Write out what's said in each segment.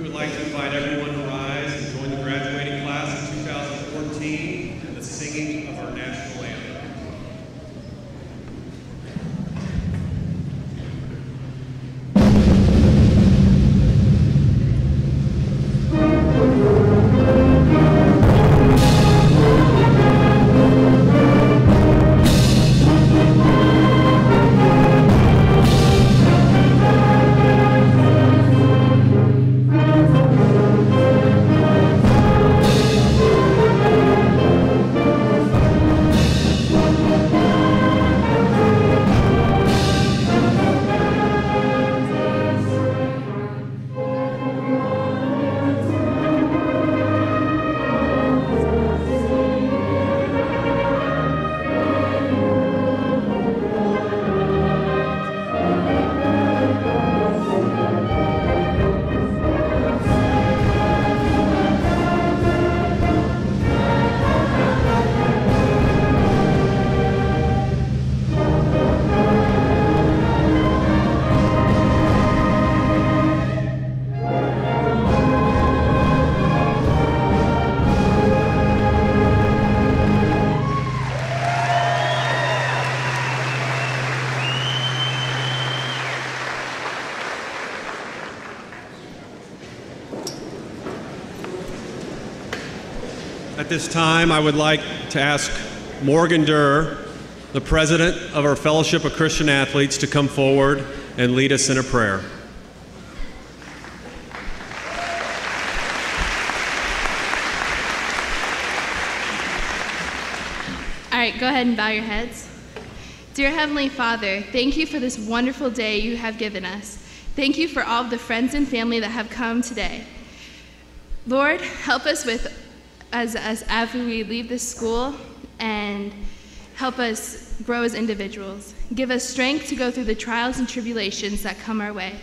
would like to invite everyone to rise and join the graduating class of 2014 in the singing of our national anthem. At this time, I would like to ask Morgan Durr, the president of our Fellowship of Christian Athletes, to come forward and lead us in a prayer. All right, go ahead and bow your heads. Dear Heavenly Father, thank you for this wonderful day you have given us. Thank you for all of the friends and family that have come today. Lord, help us as we leave this school, and help us grow as individuals. Give us strength to go through the trials and tribulations that come our way.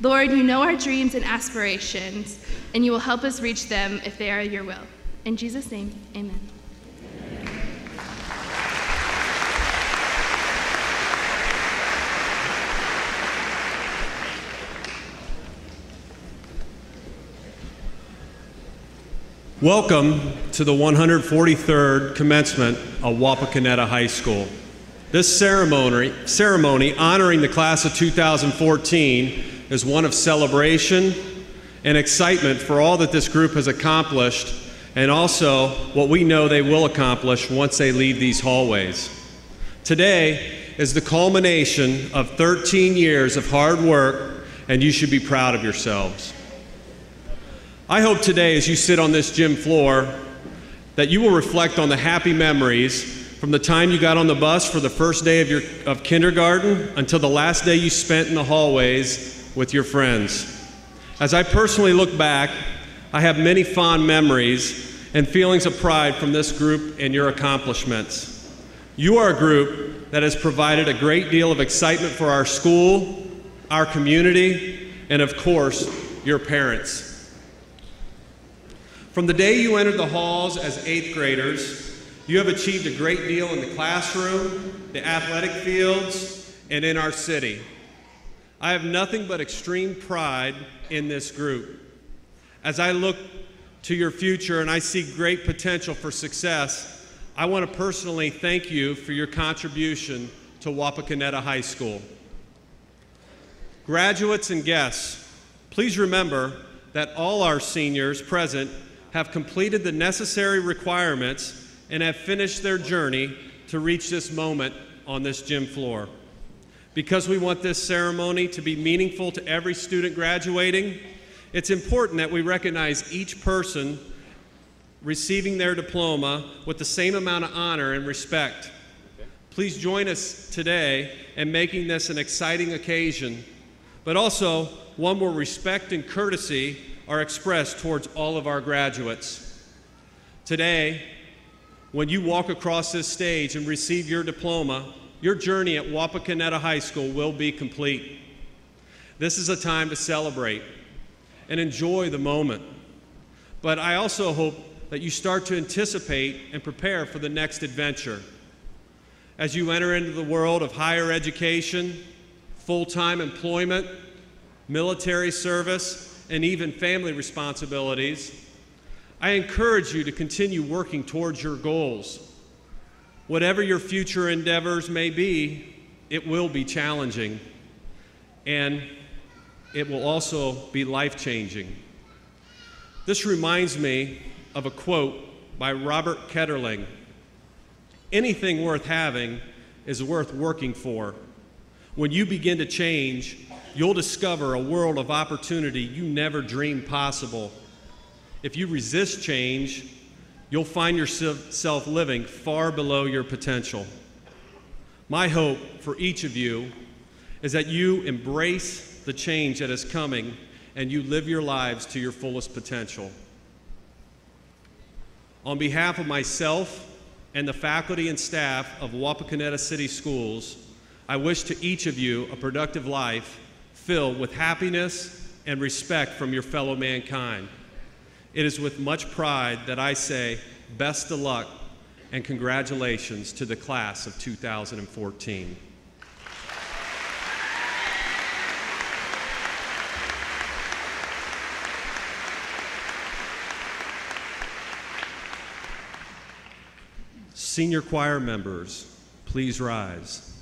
Lord, you know our dreams and aspirations, and you will help us reach them if they are your will. In Jesus' name, amen. Welcome to the 143rd commencement of Wapakoneta High School. This ceremony honoring the class of 2014 is one of celebration and excitement for all that this group has accomplished, and also what we know they will accomplish once they leave these hallways. Today is the culmination of 13 years of hard work, and you should be proud of yourselves. I hope today, as you sit on this gym floor, that you will reflect on the happy memories from the time you got on the bus for the first day of kindergarten until the last day you spent in the hallways with your friends. As I personally look back, I have many fond memories and feelings of pride from this group and your accomplishments. You are a group that has provided a great deal of excitement for our school, our community, and of course, your parents. From the day you entered the halls as 8th graders, you have achieved a great deal in the classroom, the athletic fields, and in our city. I have nothing but extreme pride in this group. As I look to your future and I see great potential for success, I want to personally thank you for your contribution to Wapakoneta High School. Graduates and guests, please remember that all our seniors present have completed the necessary requirements and have finished their journey to reach this moment on this gym floor. Because we want this ceremony to be meaningful to every student graduating, it's important that we recognize each person receiving their diploma with the same amount of honor and respect. Please join us today in making this an exciting occasion, but also one where respect and courtesy are expressed towards all of our graduates. Today, when you walk across this stage and receive your diploma, your journey at Wapakoneta High School will be complete. This is a time to celebrate and enjoy the moment. But I also hope that you start to anticipate and prepare for the next adventure. As you enter into the world of higher education, full-time employment, military service, and even family responsibilities, I encourage you to continue working towards your goals. Whatever your future endeavors may be, it will be challenging, and it will also be life-changing. This reminds me of a quote by Robert Ketterling: "Anything worth having is worth working for. When you begin to change, you'll discover a world of opportunity you never dreamed possible. If you resist change, you'll find yourself living far below your potential." My hope for each of you is that you embrace the change that is coming and you live your lives to your fullest potential. On behalf of myself and the faculty and staff of Wapakoneta City Schools, I wish to each of you a productive life filled with happiness and respect from your fellow mankind. It is with much pride that I say best of luck and congratulations to the class of 2014. Senior choir members, please rise.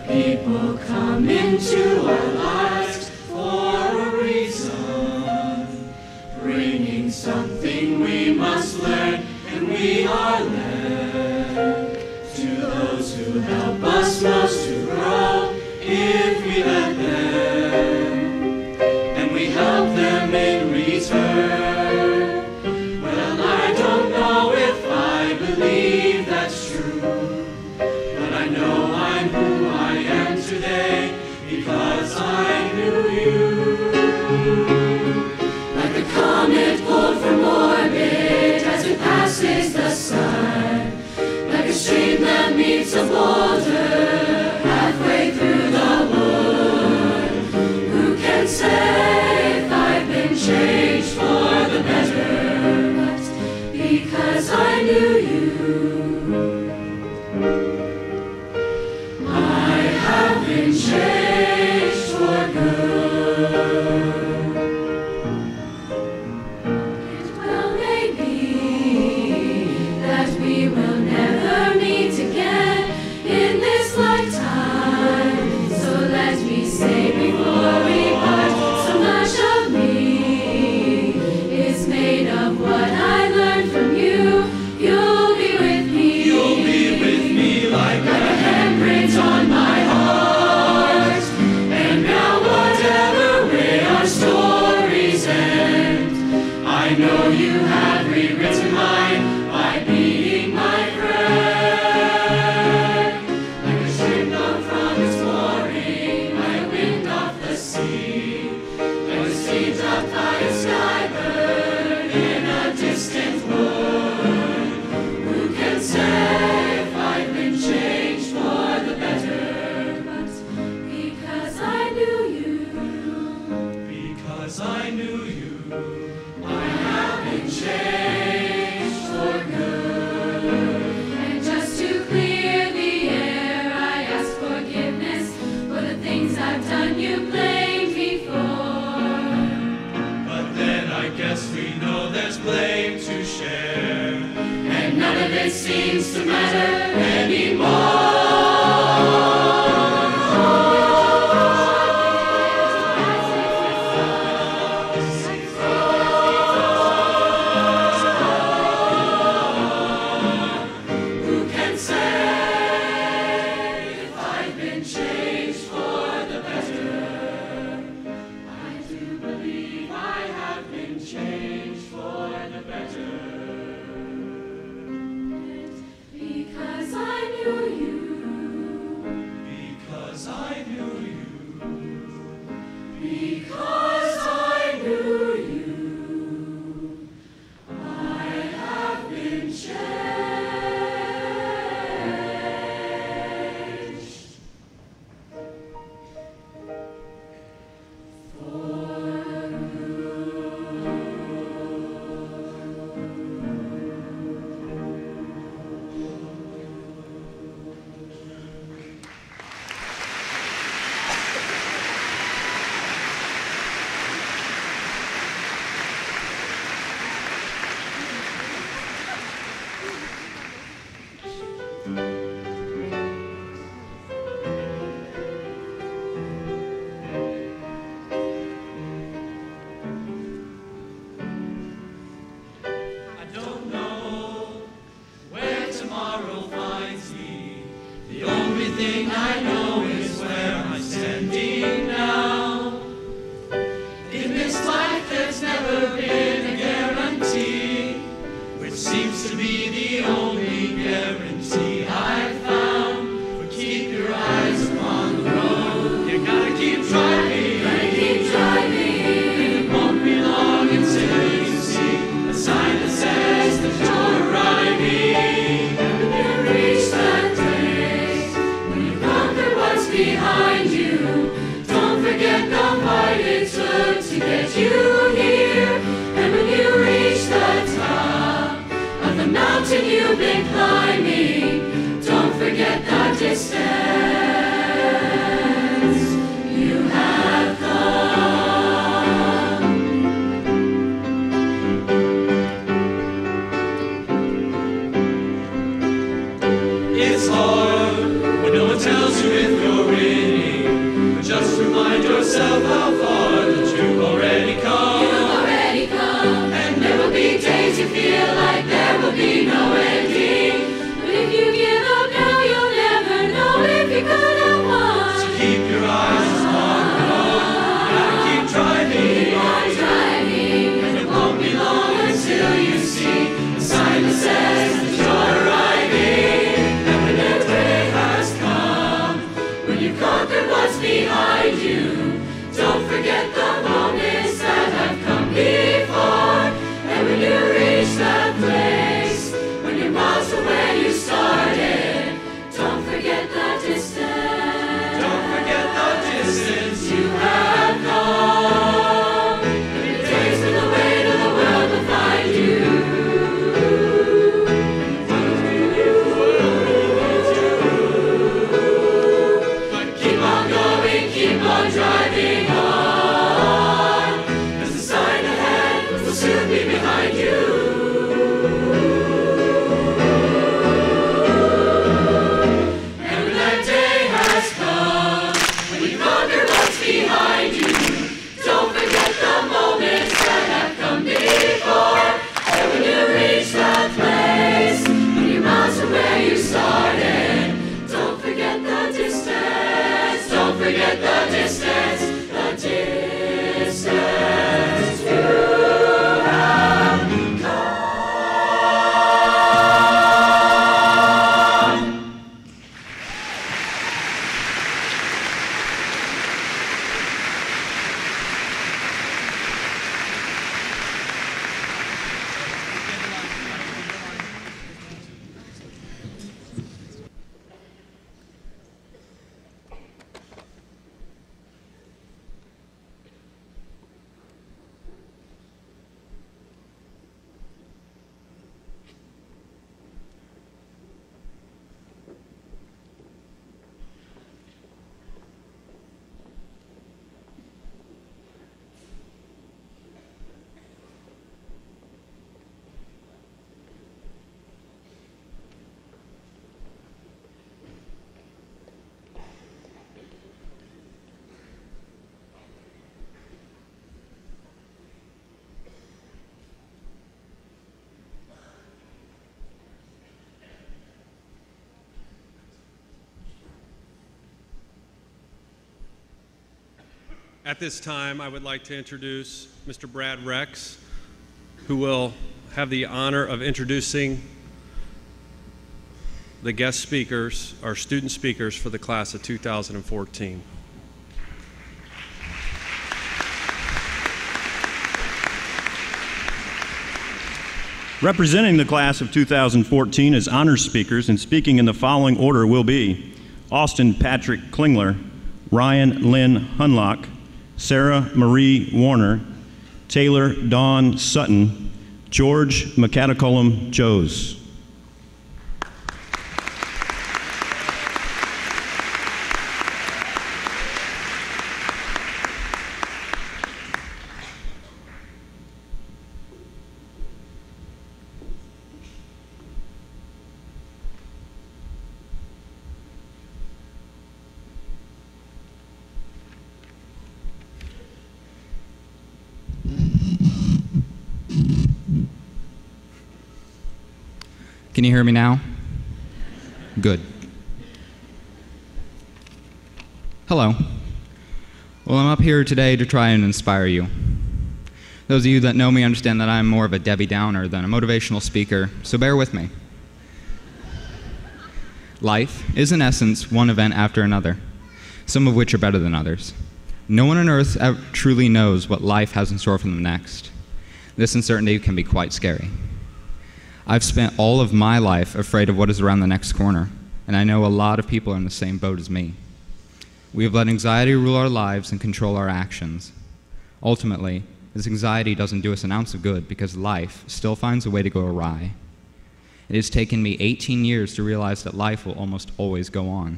People come into our lives for a reason, bringing something we must learn, and we are led to those who help us most to grow if we let them, and we help them in return. Well, I don't know if I believe that's true, but I know I'm who I am today because I knew you. Like a comet pulled from orbit as it passes the sun, like a stream that meets a boulder halfway through the wood. Who can say if I've been changed for the better? But because I knew you, been changed for good. It well may be that we will never meet again in this lifetime, so let me say before we part, so much of me is made of what I learned from you. You'll be At this time, I would like to introduce Mr. Brad Rex, who will have the honor of introducing the guest speakers, our student speakers for the class of 2014. Representing the class of 2014 as honors speakers and speaking in the following order will be Austin Patrick Klingler, Ryan Lynn Hunlock, Sarah Marie Warner, Taylor Dawn Sutton, George McCataculum Joes. Can you hear me now? Good. Hello. Well, I'm up here today to try and inspire you. Those of you that know me understand that I'm more of a Debbie Downer than a motivational speaker, so bear with me. Life is, in essence, one event after another, some of which are better than others. No one on earth truly knows what life has in store for them next. This uncertainty can be quite scary. I've spent all of my life afraid of what is around the next corner, and I know a lot of people are in the same boat as me. We have let anxiety rule our lives and control our actions. Ultimately, this anxiety doesn't do us an ounce of good because life still finds a way to go awry. It has taken me 18 years to realize that life will almost always go on.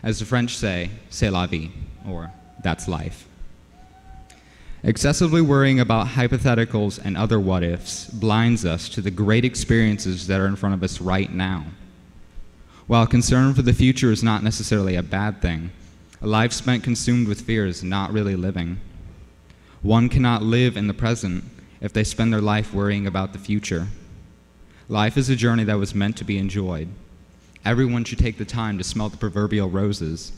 As the French say, c'est la vie, or that's life. Excessively worrying about hypotheticals and other what-ifs blinds us to the great experiences that are in front of us right now. While concern for the future is not necessarily a bad thing, a life spent consumed with fear is not really living. One cannot live in the present if they spend their life worrying about the future. Life is a journey that was meant to be enjoyed. Everyone should take the time to smell the proverbial roses.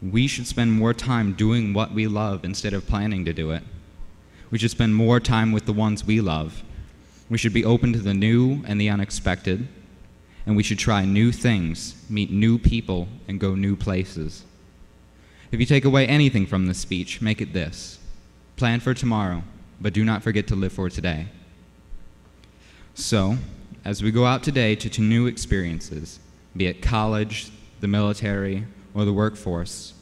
We should spend more time doing what we love instead of planning to do it. We should spend more time with the ones we love. We should be open to the new and the unexpected. And we should try new things, meet new people, and go new places. If you take away anything from this speech, make it this: plan for tomorrow, but do not forget to live for today. So, as we go out today to new experiences, be it college, the military, or the workforce,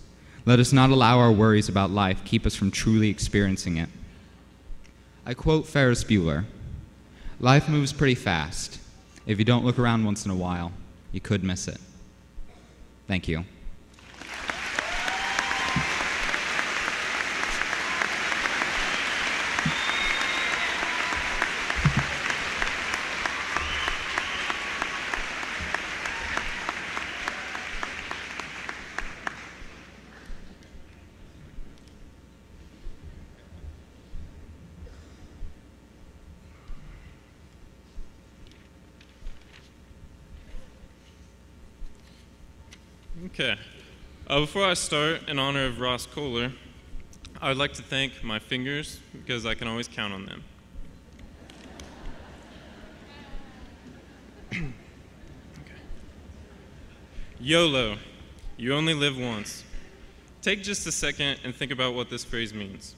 let us not allow our worries about life keep us from truly experiencing it. I quote Ferris Bueller, "Life moves pretty fast. If you don't look around once in a while, you could miss it." Thank you. Okay. Before I start, in honor of Ross Kohler, I would like to thank my fingers because I can always count on them. Okay. YOLO, you only live once. Take just a second and think about what this phrase means.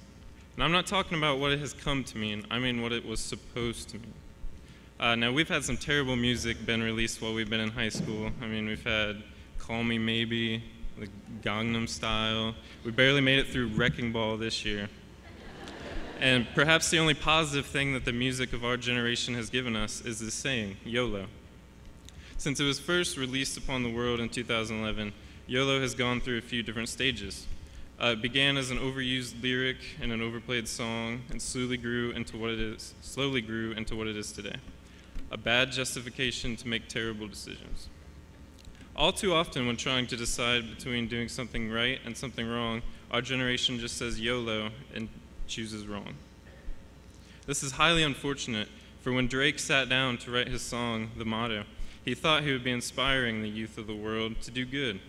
And I'm not talking about what it has come to mean, I mean what it was supposed to mean. Now, we've had some terrible music been released while we've been in high school. I mean, we've had Call Me Maybe, the Gangnam Style. We barely made it through Wrecking Ball this year. And perhaps the only positive thing that the music of our generation has given us is this saying, YOLO. Since it was first released upon the world in 2011, YOLO has gone through a few different stages. It began as an overused lyric in an overplayed song and slowly grew into what it is today. A bad justification to make terrible decisions. All too often when trying to decide between doing something right and something wrong, our generation just says YOLO and chooses wrong. This is highly unfortunate, for when Drake sat down to write his song, The Motto, he thought he would be inspiring the youth of the world to do good.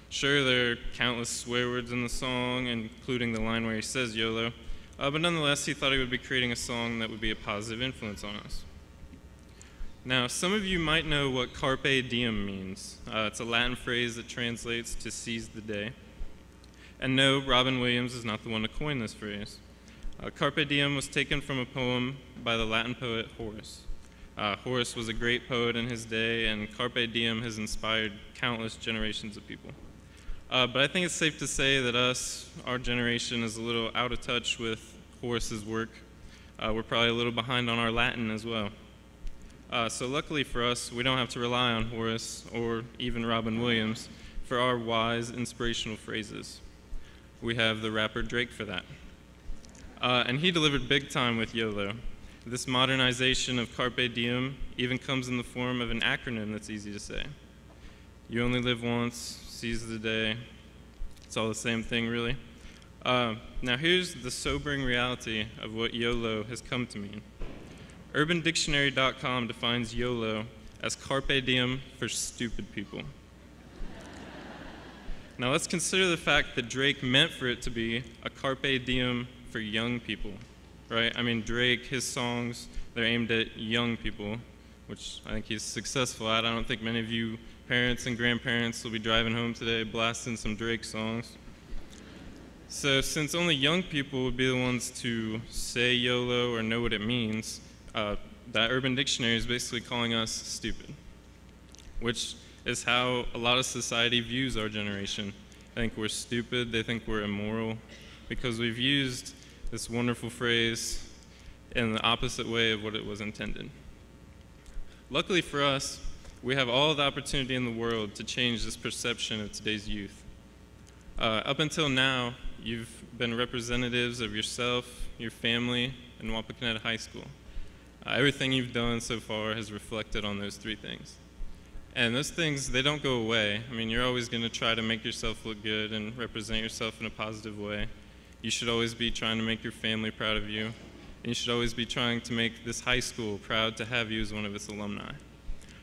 Sure, there are countless swear words in the song, including the line where he says YOLO, but nonetheless he thought he would be creating a song that would be a positive influence on us. Now, some of you might know what carpe diem means. It's a Latin phrase that translates to seize the day. And no, Robin Williams is not the one to coin this phrase. Carpe diem was taken from a poem by the Latin poet Horace. Horace was a great poet in his day, and carpe diem has inspired countless generations of people. But I think it's safe to say that our generation, is a little out of touch with Horace's work. We're probably a little behind on our Latin as well. So luckily for us, we don't have to rely on Horace or even Robin Williams for our wise, inspirational phrases. We have the rapper Drake for that. And he delivered big time with YOLO. This modernization of carpe diem even comes in the form of an acronym that's easy to say. You only live once, seize the day. It's all the same thing, really. Now here's the sobering reality of what YOLO has come to mean. UrbanDictionary.com defines YOLO as carpe diem for stupid people. Now let's consider the fact that Drake meant for it to be a carpe diem for young people, right? I mean, Drake, his songs, they're aimed at young people, which I think he's successful at. I don't think many of you parents and grandparents will be driving home today blasting some Drake songs. So since only young people would be the ones to say YOLO or know what it means, that Urban Dictionary is basically calling us stupid, which is how a lot of society views our generation. They think we're stupid, they think we're immoral, because we've used this wonderful phrase in the opposite way of what it was intended. Luckily for us, we have all the opportunity in the world to change this perception of today's youth. Up until now, you've been representatives of yourself, your family, and Wapakoneta High School. Everything you've done so far has reflected on those three things. And those things, they don't go away. I mean, you're always going to try to make yourself look good and represent yourself in a positive way. You should always be trying to make your family proud of you. And you should always be trying to make this high school proud to have you as one of its alumni.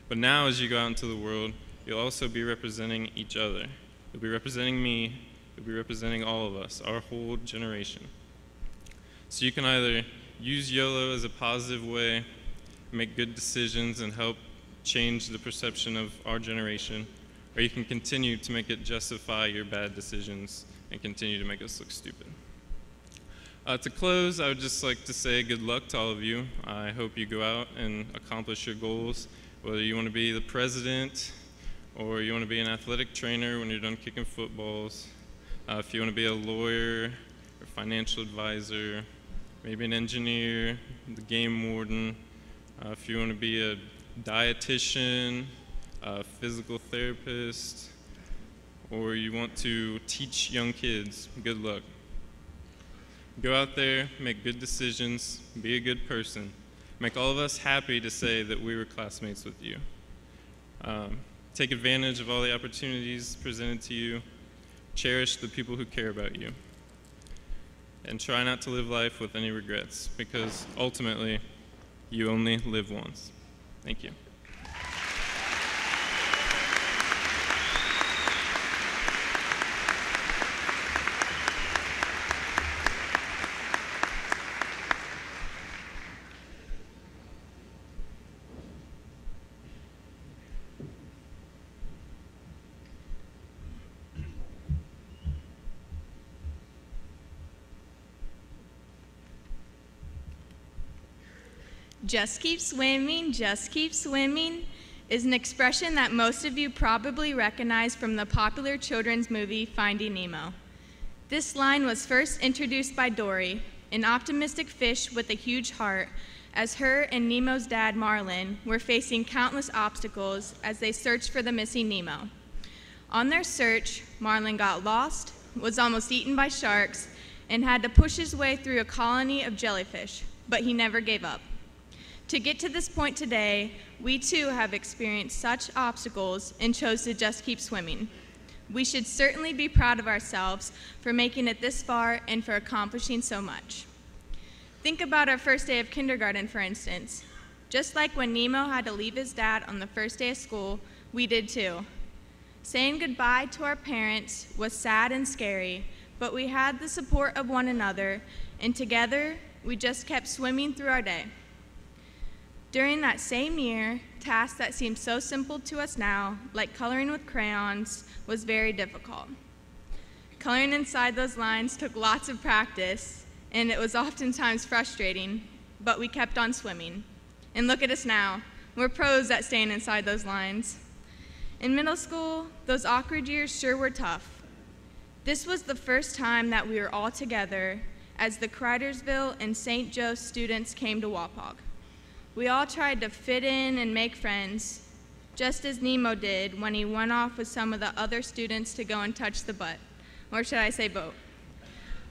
But now, as you go out into the world, you'll also be representing each other. You'll be representing me. You'll be representing all of us, our whole generation. So you can either use YOLO as a positive way, make good decisions, and help change the perception of our generation, or you can continue to make it justify your bad decisions and continue to make us look stupid. To close, I would just like to say good luck to all of you. I hope you go out and accomplish your goals, whether you want to be the president or you want to be an athletic trainer when you're done kicking footballs, if you want to be a lawyer or financial advisor, maybe an engineer, the game warden, if you want to be a dietitian, a physical therapist, or you want to teach young kids, good luck. Go out there, make good decisions, be a good person. Make all of us happy to say that we were classmates with you. Take advantage of all the opportunities presented to you. Cherish the people who care about you. And try not to live life with any regrets, because ultimately, you only live once. Thank you. Just keep swimming is an expression that most of you probably recognize from the popular children's movie Finding Nemo. This line was first introduced by Dory, an optimistic fish with a huge heart, as her and Nemo's dad Marlin were facing countless obstacles as they searched for the missing Nemo. On their search, Marlin got lost, was almost eaten by sharks, and had to push his way through a colony of jellyfish, but he never gave up. To get to this point today, we too have experienced such obstacles and chose to just keep swimming. We should certainly be proud of ourselves for making it this far and for accomplishing so much. Think about our first day of kindergarten, for instance. Just like when Nemo had to leave his dad on the first day of school, we did too. Saying goodbye to our parents was sad and scary, but we had the support of one another, and together, we just kept swimming through our day. During that same year, tasks that seem so simple to us now, like coloring with crayons, was very difficult. Coloring inside those lines took lots of practice, and it was oftentimes frustrating, but we kept on swimming. And look at us now. We're pros at staying inside those lines. In middle school, those awkward years sure were tough. This was the first time that we were all together as the Cridersville and St. Joe students came to Wapak. We all tried to fit in and make friends, just as Nemo did when he went off with some of the other students to go and touch the butt, or should I say boat.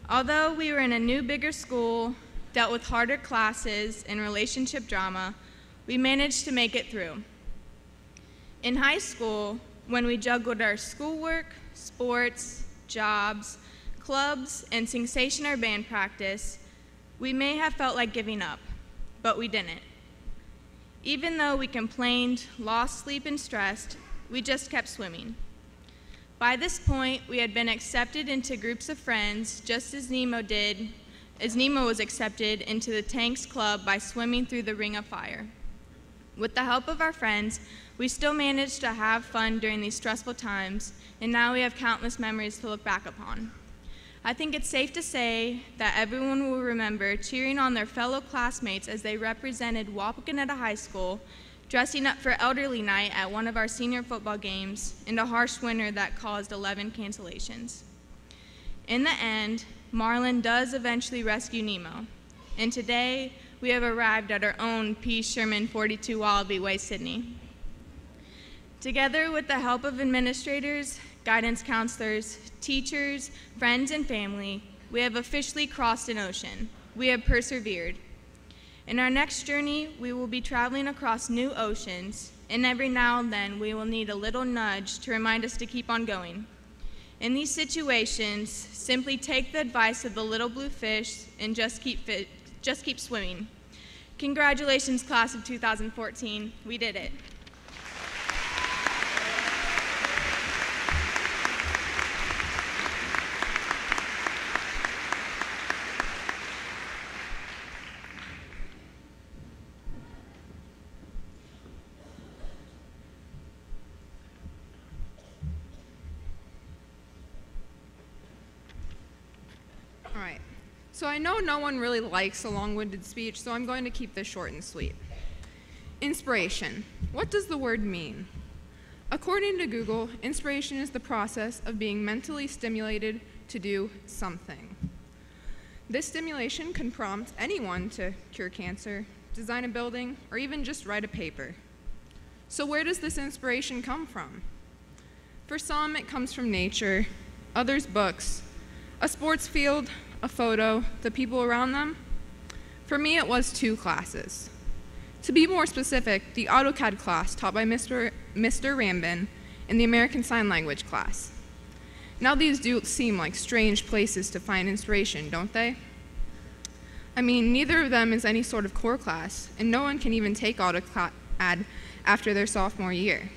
Although we were in a new, bigger school, dealt with harder classes and relationship drama, we managed to make it through. In high school, when we juggled our schoolwork, sports, jobs, clubs, and sensation or band practice, we may have felt like giving up, but we didn't. Even though we complained, lost sleep, and stressed, we just kept swimming. By this point, we had been accepted into groups of friends, just as Nemo was accepted into the Tanks Club by swimming through the Ring of Fire. With the help of our friends, we still managed to have fun during these stressful times, and now we have countless memories to look back upon. I think it's safe to say that everyone will remember cheering on their fellow classmates as they represented Wapakoneta High School, dressing up for elderly night at one of our senior football games, in a harsh winter that caused 11 cancellations. In the end, Marlin does eventually rescue Nemo, and today we have arrived at our own P. Sherman 42 Wallaby Way, Sydney. Together with the help of administrators, guidance counselors, teachers, friends, and family, we have officially crossed an ocean. We have persevered. In our next journey, we will be traveling across new oceans, and every now and then we will need a little nudge to remind us to keep on going. In these situations, simply take the advice of the little blue fish and just keep swimming. Congratulations, class of 2014. We did it. So I know no one really likes a long-winded speech, so I'm going to keep this short and sweet. Inspiration. What does the word mean? According to Google, inspiration is the process of being mentally stimulated to do something. This stimulation can prompt anyone to cure cancer, design a building, or even just write a paper. So where does this inspiration come from? For some, it comes from nature, others books, a sports field, a photo, the people around them. For me, it was 2 classes. To be more specific, the AutoCAD class taught by Mr. Rambin and the American Sign Language class. Now these do seem like strange places to find inspiration, don't they? I mean, neither of them is any sort of core class, and no one can even take AutoCAD after their sophomore year.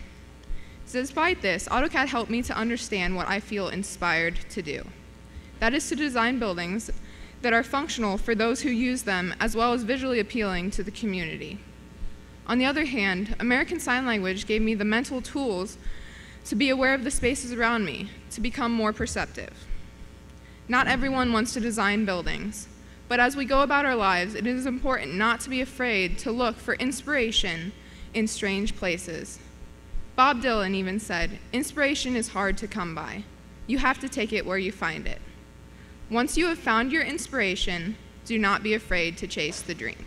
So despite this, AutoCAD helped me to understand what I feel inspired to do. That is to design buildings that are functional for those who use them, as well as visually appealing to the community. On the other hand, American Sign Language gave me the mental tools to be aware of the spaces around me, to become more perceptive. Not everyone wants to design buildings, but as we go about our lives, it is important not to be afraid to look for inspiration in strange places. Bob Dylan even said, "Inspiration is hard to come by. You have to take it where you find it." Once you have found your inspiration, do not be afraid to chase the dream.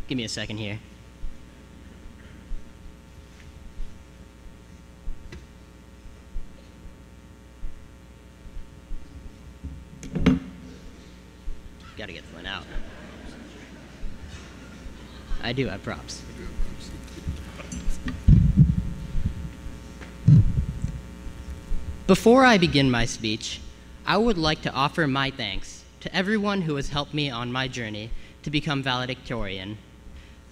Give me a second here. Gotta get the one out. I do have props. Before I begin my speech, I would like to offer my thanks to everyone who has helped me on my journey to become valedictorian.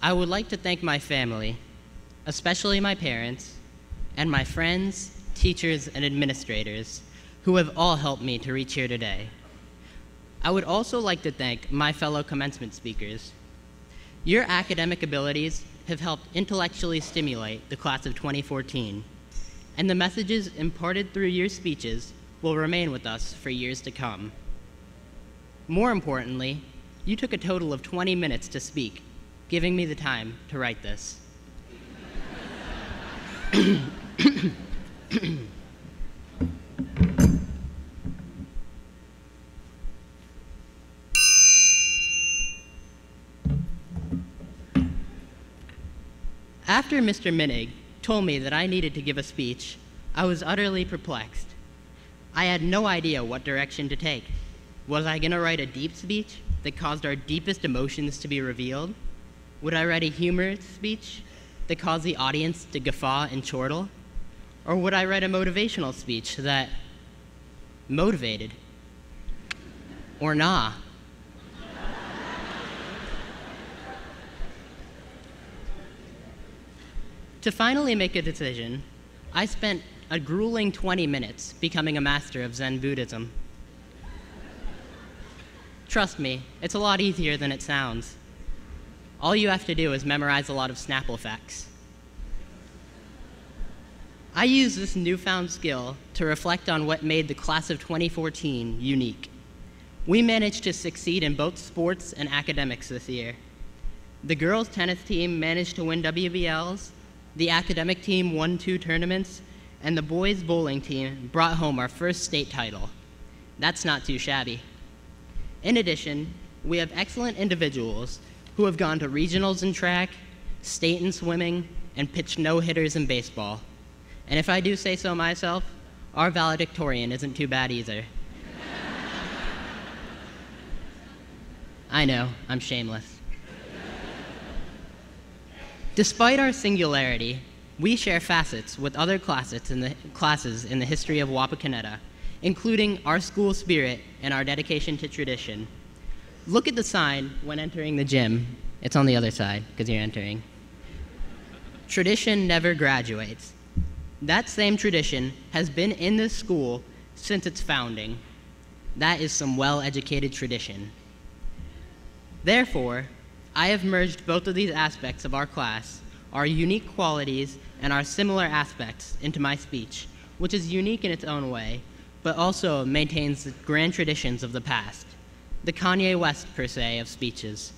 I would like to thank my family, especially my parents, and my friends, teachers, and administrators who have all helped me to reach here today. I would also like to thank my fellow commencement speakers. Your academic abilities have helped intellectually stimulate the class of 2014, and the messages imparted through your speeches will remain with us for years to come. More importantly, you took a total of 20 minutes to speak, giving me the time to write this. After Mr. Minig told me that I needed to give a speech, I was utterly perplexed. I had no idea what direction to take. Was I going to write a deep speech that caused our deepest emotions to be revealed? Would I write a humorous speech that caused the audience to guffaw and chortle? Or would I write a motivational speech that motivated? Or nah? To finally make a decision, I spent a grueling 20 minutes becoming a master of Zen Buddhism. Trust me, it's a lot easier than it sounds. All you have to do is memorize a lot of Snapple facts. I use this newfound skill to reflect on what made the class of 2014 unique. We managed to succeed in both sports and academics this year. The girls' tennis team managed to win WBLs, the academic team won 2 tournaments, and the boys' bowling team brought home our first state title. That's not too shabby. In addition, we have excellent individuals who have gone to regionals in track, state in swimming, and pitched no-hitters in baseball. And if I do say so myself, our valedictorian isn't too bad either. I know, I'm shameless. Despite our singularity, we share facets with other classes in the history of Wapakoneta, including our school spirit and our dedication to tradition. Look at the sign when entering the gym. It's on the other side, because you're entering. Tradition never graduates. That same tradition has been in this school since its founding. That is some well-educated tradition. Therefore, I have merged both of these aspects of our class, our unique qualities and our similar aspects, into my speech, which is unique in its own way, but also maintains the grand traditions of the past, the Kanye West, per se, of speeches.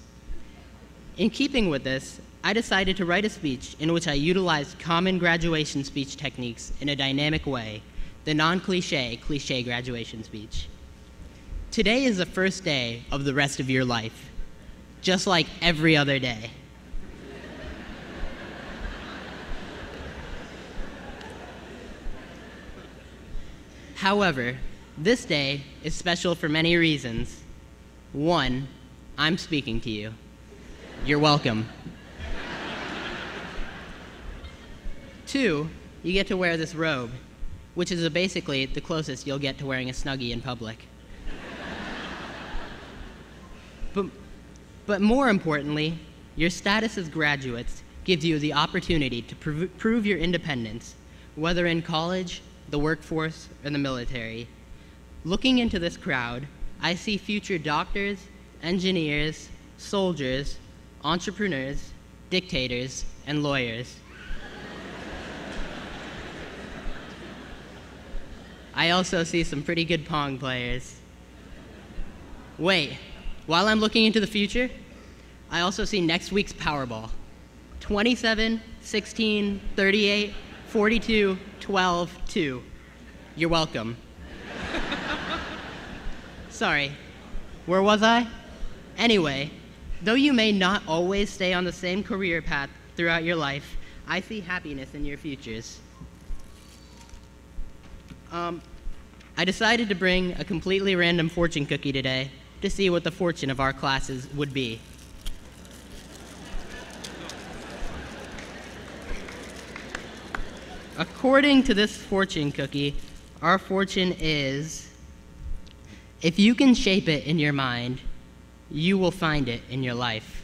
In keeping with this, I decided to write a speech in which I utilized common graduation speech techniques in a dynamic way, the non-cliché, cliché graduation speech. Today is the first day of the rest of your life, just like every other day. However, this day is special for many reasons. 1, I'm speaking to you. You're welcome. 2, you get to wear this robe, which is basically the closest you'll get to wearing a Snuggie in public. But more importantly, your status as graduates gives you the opportunity to prove your independence, whether in college, the workforce, or the military. Looking into this crowd, I see future doctors, engineers, soldiers, entrepreneurs, dictators, and lawyers. I also see some pretty good Pong players. Wait, while I'm looking into the future, I also see next week's Powerball. 27, 16, 38, 42, 12, 2. You're welcome. Sorry, where was I? Anyway, though you may not always stay on the same career path throughout your life, I see happiness in your futures. I decided to bring a completely random fortune cookie today to see what the fortune of our classes would be. According to this fortune cookie, our fortune is, if you can shape it in your mind, you will find it in your life.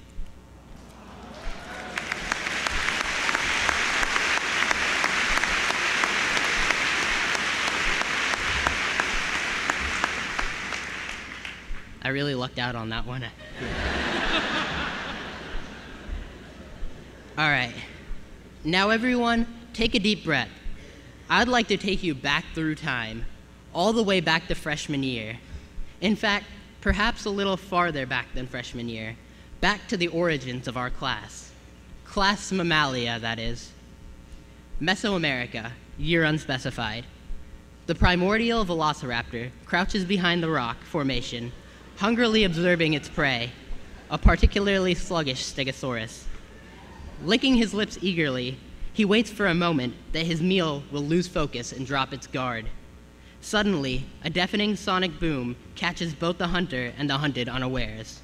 I really lucked out on that one. All right. Now everyone, take a deep breath. I'd like to take you back through time, all the way back to freshman year. In fact, perhaps a little farther back than freshman year, back to the origins of our class. Class Mammalia, that is. Mesoamerica, year unspecified. The primordial velociraptor crouches behind the rock formation, hungrily observing its prey, a particularly sluggish stegosaurus. Licking his lips eagerly, he waits for a moment that his meal will lose focus and drop its guard. Suddenly, a deafening sonic boom catches both the hunter and the hunted unawares.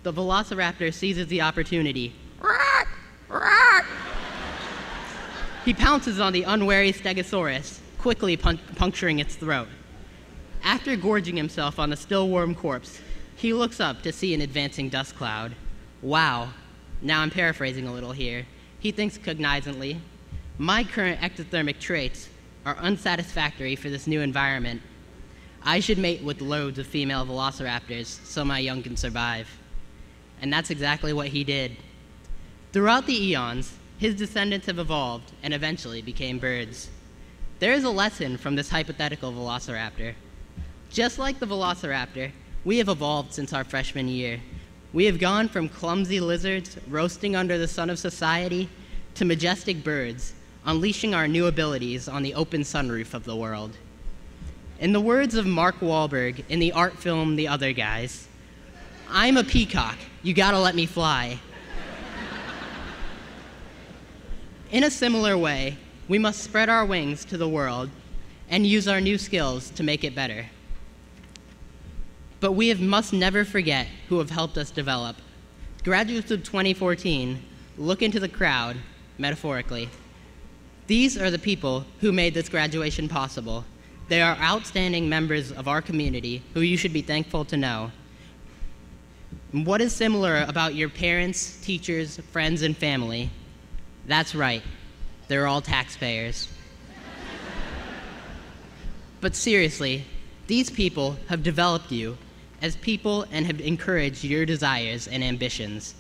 The velociraptor seizes the opportunity. He pounces on the unwary stegosaurus, quickly puncturing its throat. After gorging himself on the still warm corpse, he looks up to see an advancing dust cloud. Wow. Now I'm paraphrasing a little here. He thinks cognizantly, my current ectothermic traits are unsatisfactory for this new environment. I should mate with loads of female velociraptors so my young can survive. And that's exactly what he did. Throughout the eons, his descendants have evolved and eventually became birds. There is a lesson from this hypothetical velociraptor. Just like the velociraptor, we have evolved since our freshman year. We have gone from clumsy lizards roasting under the sun of society to majestic birds, unleashing our new abilities on the open sunroof of the world. In the words of Mark Wahlberg in the art film The Other Guys, I'm a peacock, you gotta let me fly. In a similar way, we must spread our wings to the world and use our new skills to make it better. But we must never forget who have helped us develop. Graduates of 2014, look into the crowd, metaphorically. These are the people who made this graduation possible. They are outstanding members of our community who you should be thankful to know. What is similar about your parents, teachers, friends, and family? That's right, they're all taxpayers. But seriously, these people have developed you as people and have encouraged your desires and ambitions.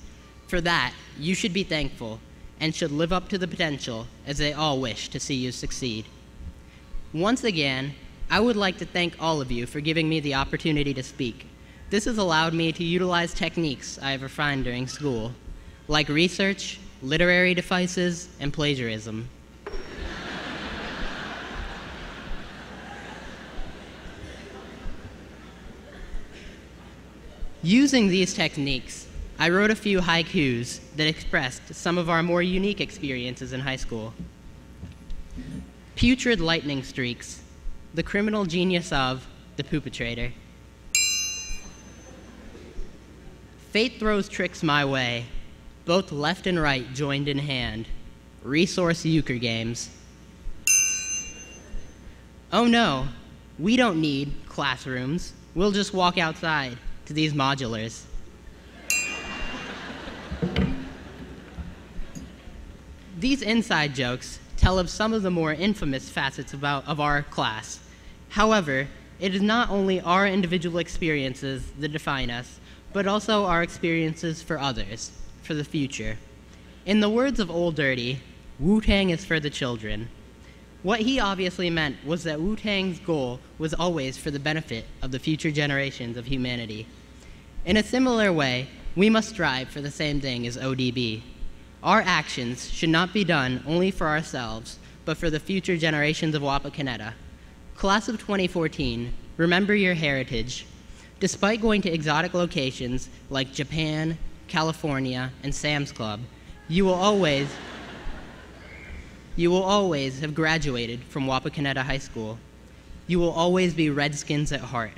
For that, you should be thankful and should live up to the potential as they all wish to see you succeed. Once again, I would like to thank all of you for giving me the opportunity to speak. This has allowed me to utilize techniques I have refined during school, like research, literary devices, and plagiarism. Using these techniques, I wrote a few haikus that expressed some of our more unique experiences in high school. Putrid lightning streaks, the criminal genius of the perpetrator. Fate throws tricks my way, both left and right joined in hand. Resource euchre games. Oh no, we don't need classrooms. We'll just walk outside to these modulars. These inside jokes tell of some of the more infamous facets of our class. However, it is not only our individual experiences that define us, but also our experiences for others, for the future. In the words of Old Dirty, Wu-Tang is for the children. What he obviously meant was that Wu-Tang's goal was always for the benefit of the future generations of humanity. In a similar way, we must strive for the same thing as ODB. Our actions should not be done only for ourselves, but for the future generations of Wapakoneta. Class of 2014, remember your heritage. Despite going to exotic locations like Japan, California, and Sam's Club, you will always have graduated from Wapakoneta High School. You will always be Redskins at heart.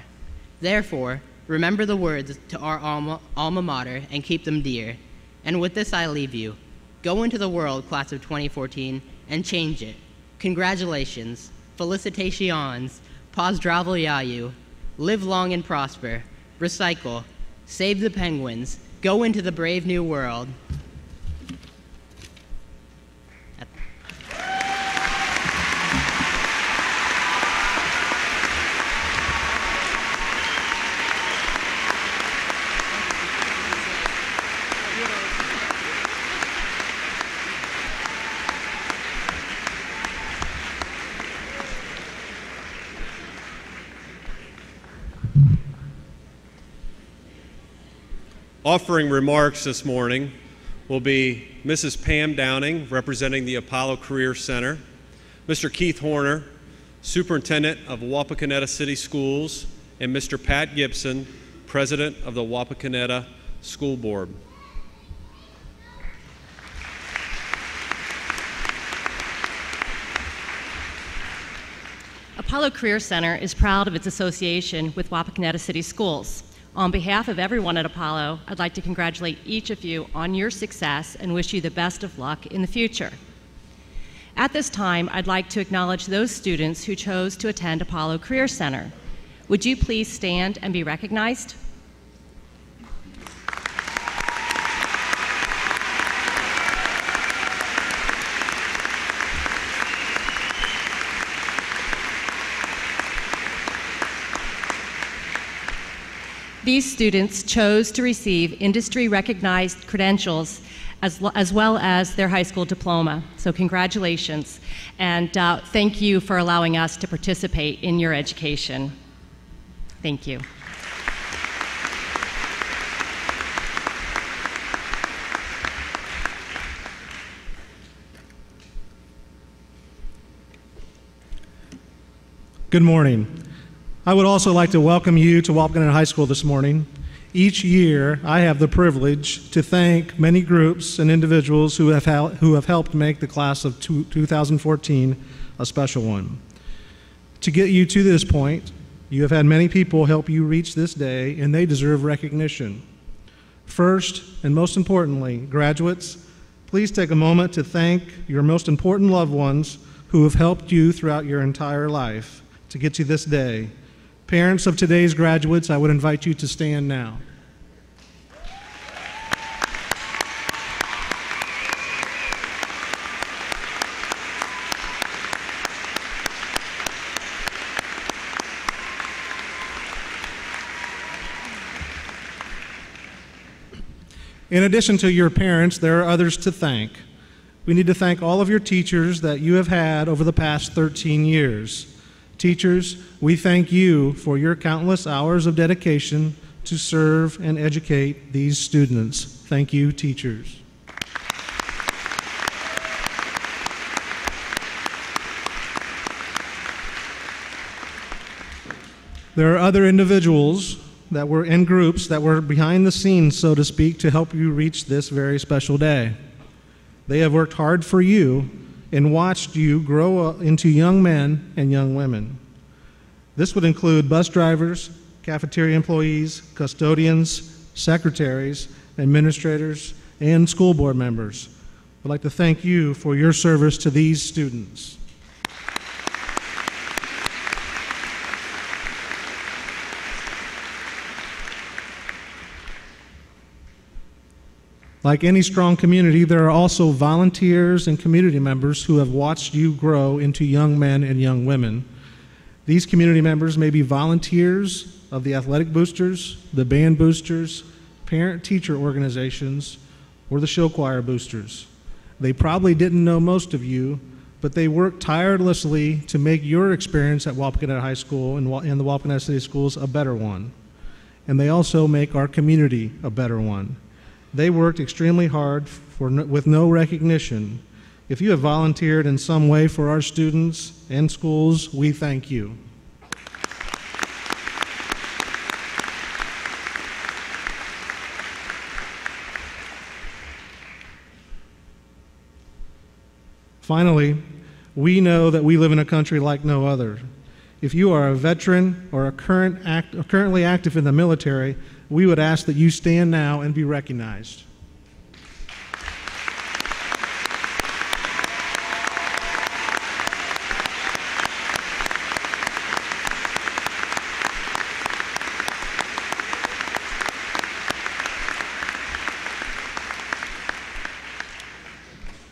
Therefore, remember the words to our alma mater and keep them dear. And with this I leave you. Go into the world, class of 2014, and change it. Congratulations, felicitations, pozdravляю, live long and prosper, recycle, save the penguins, go into the brave new world. Offering remarks this morning will be Mrs. Pam Downing, representing the Apollo Career Center, Mr. Keith Horner, Superintendent of Wapakoneta City Schools, and Mr. Pat Gibson, President of the Wapakoneta School Board. Apollo Career Center is proud of its association with Wapakoneta City Schools. On behalf of everyone at Apollo, I'd like to congratulate each of you on your success and wish you the best of luck in the future. At this time, I'd like to acknowledge those students who chose to attend Apollo Career Center. Would you please stand and be recognized? These students chose to receive industry-recognized credentials as well as their high school diploma. So congratulations, and thank you for allowing us to participate in your education. Thank you. Good morning. I would also like to welcome you to Wapakoneta High School this morning. Each year, I have the privilege to thank many groups and individuals who have helped make the class of 2014 a special one. To get you to this point, you have had many people help you reach this day, and they deserve recognition. First, and most importantly, graduates, please take a moment to thank your most important loved ones who have helped you throughout your entire life to get to this day. Parents of today's graduates, I would invite you to stand now. In addition to your parents, there are others to thank. We need to thank all of your teachers that you have had over the past 13 years. Teachers, we thank you for your countless hours of dedication to serve and educate these students. Thank you, teachers. There are other individuals that were in groups that were behind the scenes, so to speak, to help you reach this very special day. They have worked hard for you and watched you grow into young men and young women. This would include bus drivers, cafeteria employees, custodians, secretaries, administrators, and school board members. I'd like to thank you for your service to these students. Like any strong community, there are also volunteers and community members who have watched you grow into young men and young women. These community members may be volunteers of the athletic boosters, the band boosters, parent-teacher organizations, or the show choir boosters. They probably didn't know most of you, but they worked tirelessly to make your experience at Wapakoneta High School and the Wapakoneta City Schools a better one. And they also make our community a better one. They worked extremely hard with no recognition. If you have volunteered in some way for our students and schools, we thank you. Finally, we know that we live in a country like no other. If you are a veteran or currently active in the military, we would ask that you stand now and be recognized.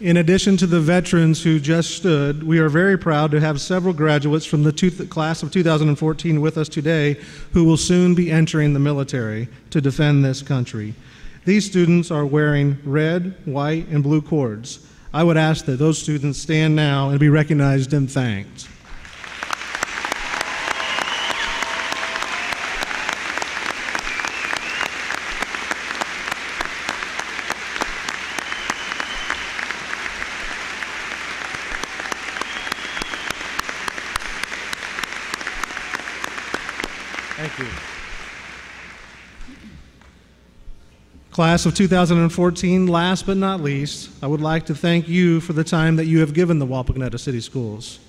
In addition to the veterans who just stood, we are very proud to have several graduates from the class of 2014 with us today who will soon be entering the military to defend this country. These students are wearing red, white, and blue cords. I would ask that those students stand now and be recognized and thanked. Thank you. Class of 2014, last but not least, I would like to thank you for the time that you have given the Wapakoneta City Schools.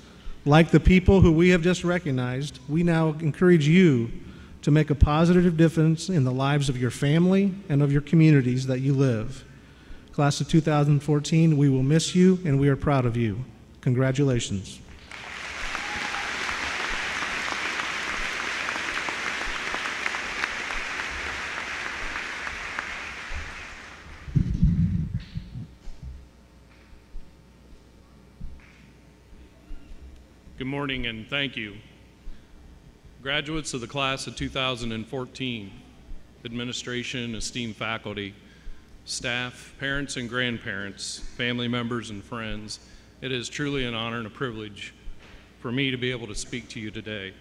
Like the people who we have just recognized, we now encourage you to make a positive difference in the lives of your family and of your communities that you live. Class of 2014, we will miss you and we are proud of you. Congratulations. Good morning and thank you. Graduates of the class of 2014, administration, esteemed faculty, staff, parents and grandparents, family members and friends, it is truly an honor and a privilege for me to be able to speak to you today.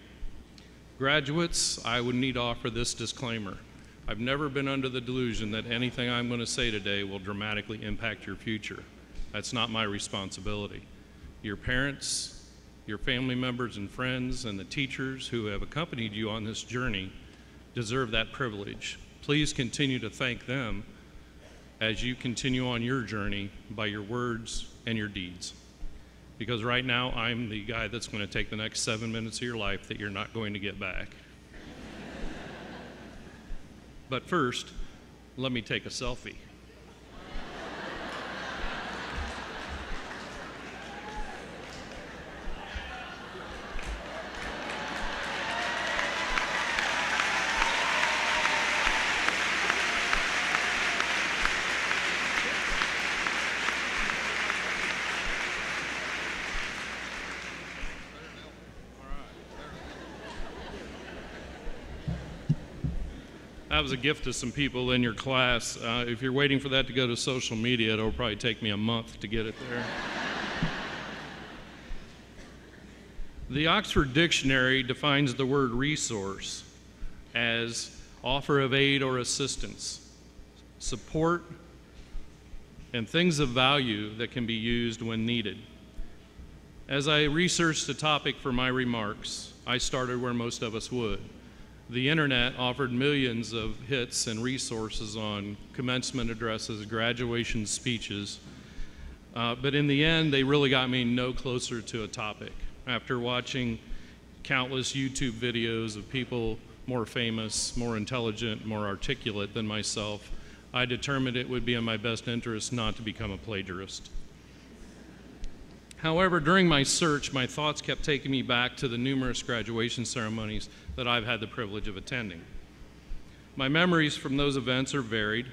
Graduates, I would need to offer this disclaimer. I've never been under the delusion that anything I'm going to say today will dramatically impact your future. That's not my responsibility. Your parents, your family members and friends, and the teachers who have accompanied you on this journey deserve that privilege. Please continue to thank them as you continue on your journey by your words and your deeds. Because right now, I'm the guy that's going to take the next 7 minutes of your life that you're not going to get back. But first, let me take a selfie. That was a gift to some people in your class. If you're waiting for that to go to social media, it'll probably take me a month to get it there. The Oxford Dictionary defines the word resource as offer of aid or assistance, support, and things of value that can be used when needed. As I researched the topic for my remarks, I started where most of us would. The internet offered millions of hits and resources on commencement addresses, graduation speeches, but in the end, they really got me no closer to a topic. After watching countless YouTube videos of people more famous, more intelligent, more articulate than myself, I determined it would be in my best interest not to become a plagiarist. However, during my search, my thoughts kept taking me back to the numerous graduation ceremonies that I've had the privilege of attending. My memories from those events are varied,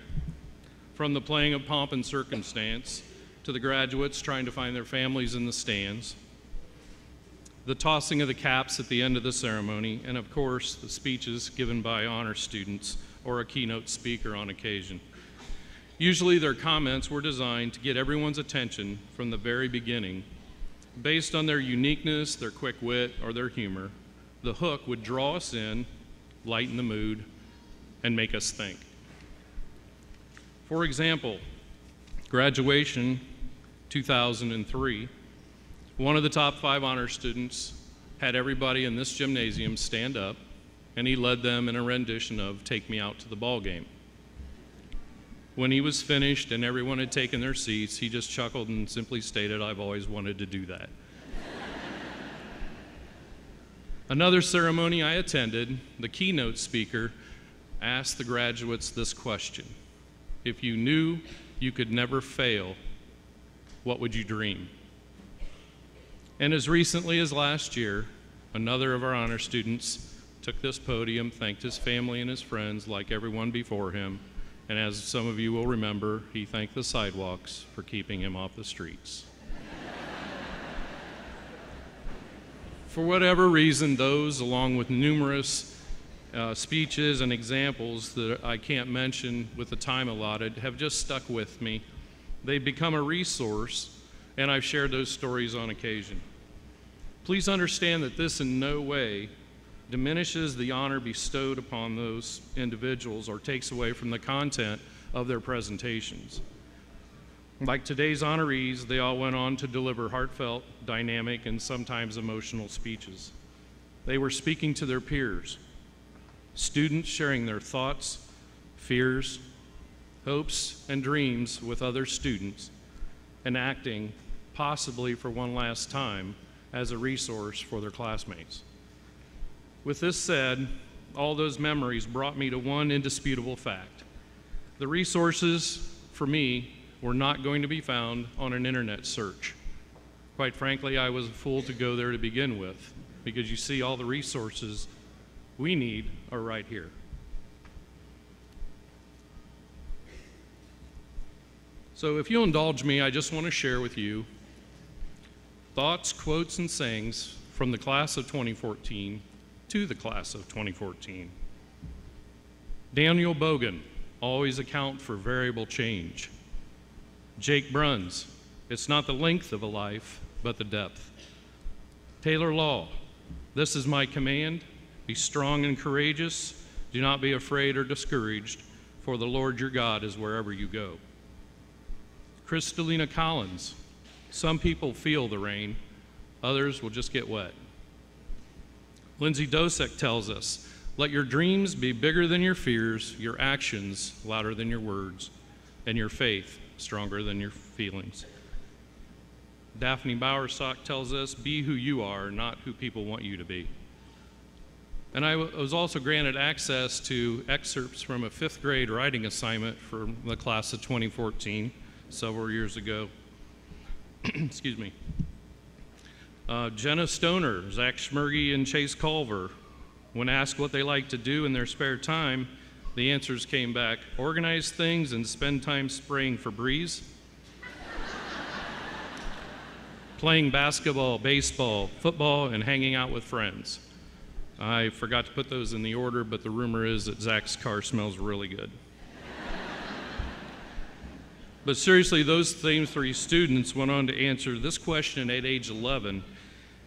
from the playing of pomp and circumstance to the graduates trying to find their families in the stands, the tossing of the caps at the end of the ceremony, and of course, the speeches given by honor students or a keynote speaker on occasion. Usually their comments were designed to get everyone's attention from the very beginning. Based on their uniqueness, their quick wit, or their humor, the hook would draw us in, lighten the mood, and make us think. For example, graduation 2003, one of the top 5 honor students had everybody in this gymnasium stand up, and he led them in a rendition of "Take Me Out to the Ball Game." When he was finished and everyone had taken their seats, he just chuckled and simply stated, "I've always wanted to do that." Another ceremony I attended, the keynote speaker asked the graduates this question: if you knew you could never fail, what would you dream? And as recently as last year, another of our honor students took this podium, thanked his family and his friends like everyone before him, and as some of you will remember, he thanked the sidewalks for keeping him off the streets. For whatever reason, those, along with numerous speeches and examples that I can't mention with the time allotted, have just stuck with me. They've become a resource, and I've shared those stories on occasion. Please understand that this in no way diminishes the honor bestowed upon those individuals or takes away from the content of their presentations. Like today's honorees, they all went on to deliver heartfelt, dynamic, and sometimes emotional speeches. They were speaking to their peers, students sharing their thoughts, fears, hopes, and dreams with other students, and acting, possibly for one last time, as a resource for their classmates. With this said, all those memories brought me to one indisputable fact. The resources for me were not going to be found on an internet search. Quite frankly, I was a fool to go there to begin with, because you see, all the resources we need are right here. So if you'll indulge me, I just want to share with you thoughts, quotes, and sayings from the class of 2014 to the class of 2014. Daniel Bogan, always account for variable change. Jake Bruns, it's not the length of a life, but the depth. Taylor Law, this is my command, be strong and courageous, do not be afraid or discouraged, for the Lord your God is wherever you go. Kristalina Collins, some people feel the rain, others will just get wet. Lindsay Dosek tells us, let your dreams be bigger than your fears, your actions louder than your words, and your faith stronger than your feelings. Daphne Bowersock tells us, be who you are, not who people want you to be. And I was also granted access to excerpts from a 5th grade writing assignment from the class of 2014, several years ago. Excuse me. Jenna Stoner, Zach Schmergy, and Chase Culver, when asked what they like to do in their spare time, the answers came back, organize things and spend time spraying Febreze, playing basketball, baseball, football, and hanging out with friends. I forgot to put those in the order, but the rumor is that Zach's car smells really good. But seriously, those same 3 students went on to answer this question at age 11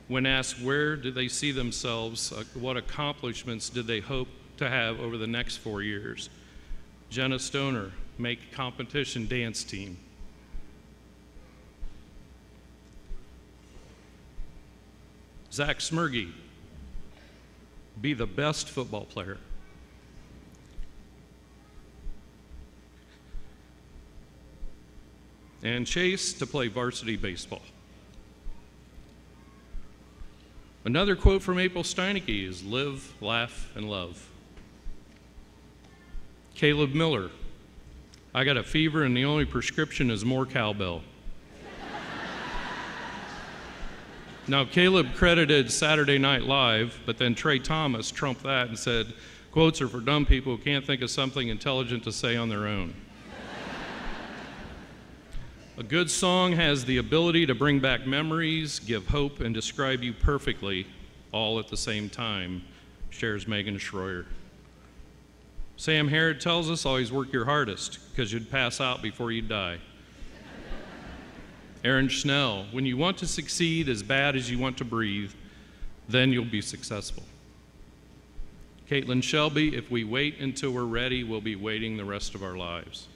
when asked where did they see themselves, what accomplishments did they hope to have over the next 4 years. Jenna Stoner, make competition dance team. Zach Schmergy, be the best football player. And Chase to play varsity baseball. Another quote from April Steinecke is live, laugh, and love. Caleb Miller, I got a fever and the only prescription is more cowbell. Now, Caleb credited Saturday Night Live, but then Trey Thomas trumped that and said, quotes are for dumb people who can't think of something intelligent to say on their own. A good song has the ability to bring back memories, give hope, and describe you perfectly, all at the same time, shares Megan Schroyer. Sam Harrod tells us always work your hardest, because you'd pass out before you die. Aaron Schnell, when you want to succeed as bad as you want to breathe, then you'll be successful. Caitlin Shelby, if we wait until we're ready, we'll be waiting the rest of our lives.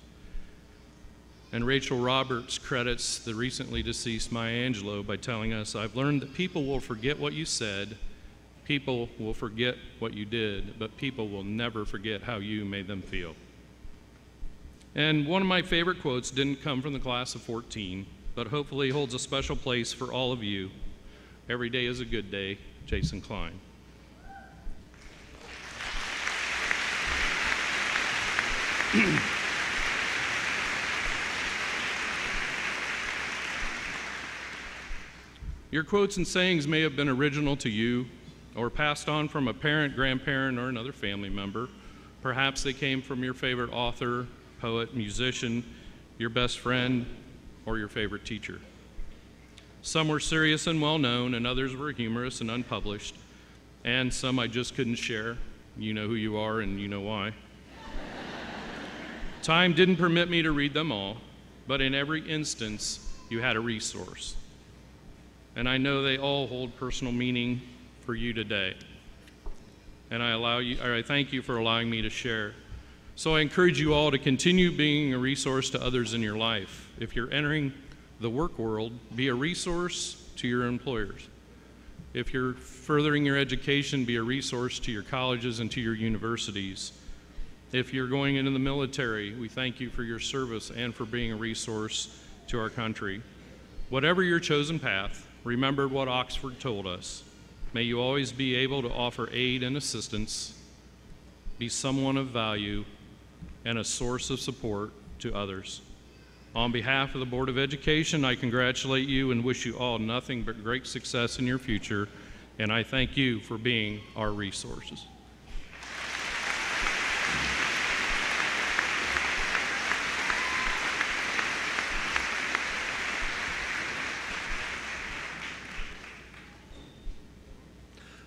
And Rachel Roberts credits the recently deceased Maya Angelou by telling us, I've learned that people will forget what you said, people will forget what you did, but people will never forget how you made them feel. And one of my favorite quotes didn't come from the class of 14, but hopefully holds a special place for all of you. Every day is a good day, Jason Klein. Your quotes and sayings may have been original to you or passed on from a parent, grandparent, or another family member. Perhaps they came from your favorite author, poet, musician, your best friend, or your favorite teacher. Some were serious and well-known, and others were humorous and unpublished, and some I just couldn't share. You know who you are, and you know why. Time didn't permit me to read them all, but in every instance, you had a resource. And I know they all hold personal meaning for you today. And I thank you for allowing me to share. So I encourage you all to continue being a resource to others in your life. If you're entering the work world, be a resource to your employers. If you're furthering your education, be a resource to your colleges and to your universities. If you're going into the military, we thank you for your service and for being a resource to our country. Whatever your chosen path, remembered what Oxford told us. May you always be able to offer aid and assistance, be someone of value, and a source of support to others. On behalf of the Board of Education, I congratulate you and wish you all nothing but great success in your future, and I thank you for being our resources.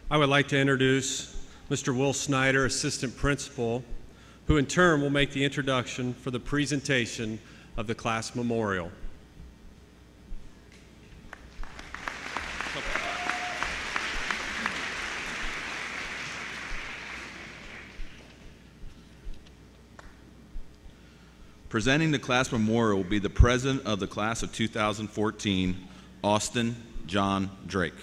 I would like to introduce Mr. Will Snyder, Assistant Principal, who in turn will make the introduction for the presentation of the class memorial. Presenting the class memorial will be the president of the class of 2014, Austin John Drake.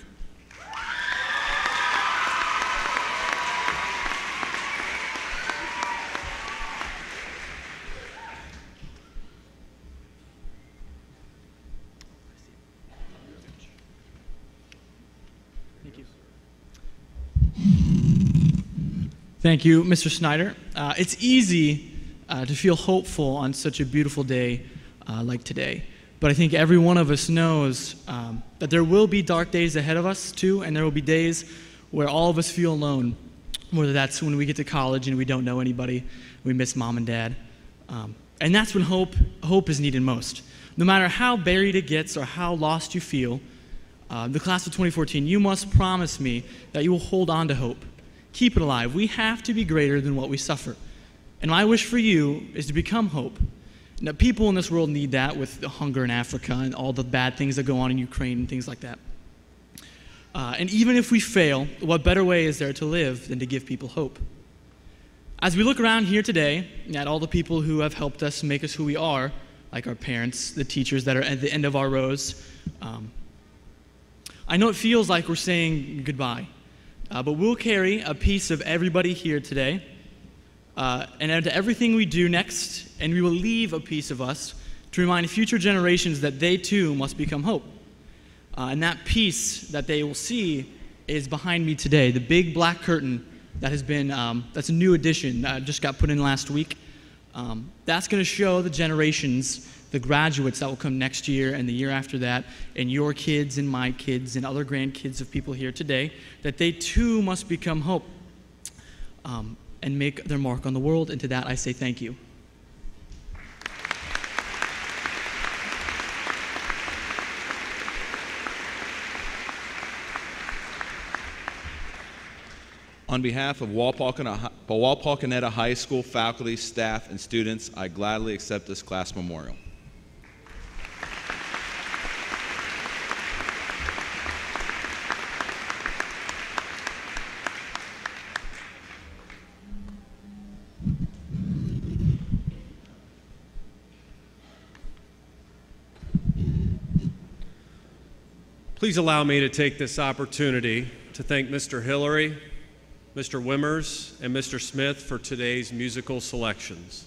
Thank you, Mr. Snyder. It's easy to feel hopeful on such a beautiful day like today. But I think every one of us knows that there will be dark days ahead of us too, and there will be days where all of us feel alone, whether that's when we get to college and we don't know anybody, we miss mom and dad. And that's when hope is needed most. No matter how buried it gets or how lost you feel, the class of 2014, you must promise me that you will hold on to hope. Keep it alive. We have to be greater than what we suffer. And my wish for you is to become hope. Now, people in this world need that with the hunger in Africa and all the bad things that go on in Ukraine and things like that. And even if we fail, what better way is there to live than to give people hope? As we look around here today at all the people who have helped us make us who we are, like our parents, the teachers that are at the end of our rows, I know it feels like we're saying goodbye. But we'll carry a piece of everybody here today, and into everything we do next, and we will leave a piece of us to remind future generations that they too must become hope. And that piece that they will see is behind me today, the big black curtain that has been, that's a new addition that just got put in last week. That's going to show the generations, the graduates that will come next year and the year after that, and your kids and my kids and other grandkids of people here today, that they too must become hope and make their mark on the world. And to that I say thank you. On behalf of Wapakoneta High School faculty, staff, and students, I gladly accept this class memorial. Please allow me to take this opportunity to thank Mr. Hillary, Mr. Wimmers, and Mr. Smith for today's musical selections.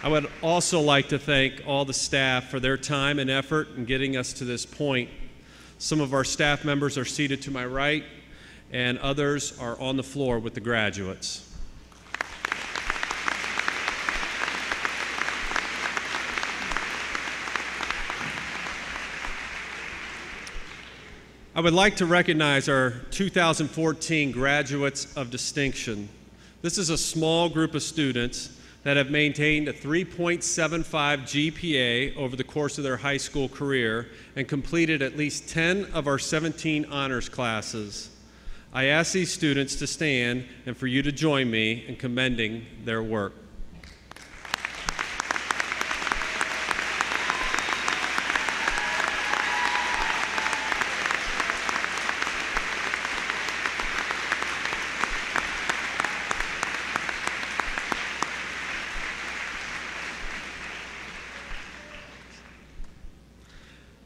I would also like to thank all the staff for their time and effort in getting us to this point. Some of our staff members are seated to my right, and others are on the floor with the graduates. I would like to recognize our 2014 graduates of distinction. This is a small group of students that have maintained a 3.75 GPA over the course of their high school career and completed at least 10 of our 17 honors classes. I ask these students to stand and for you to join me in commending their work.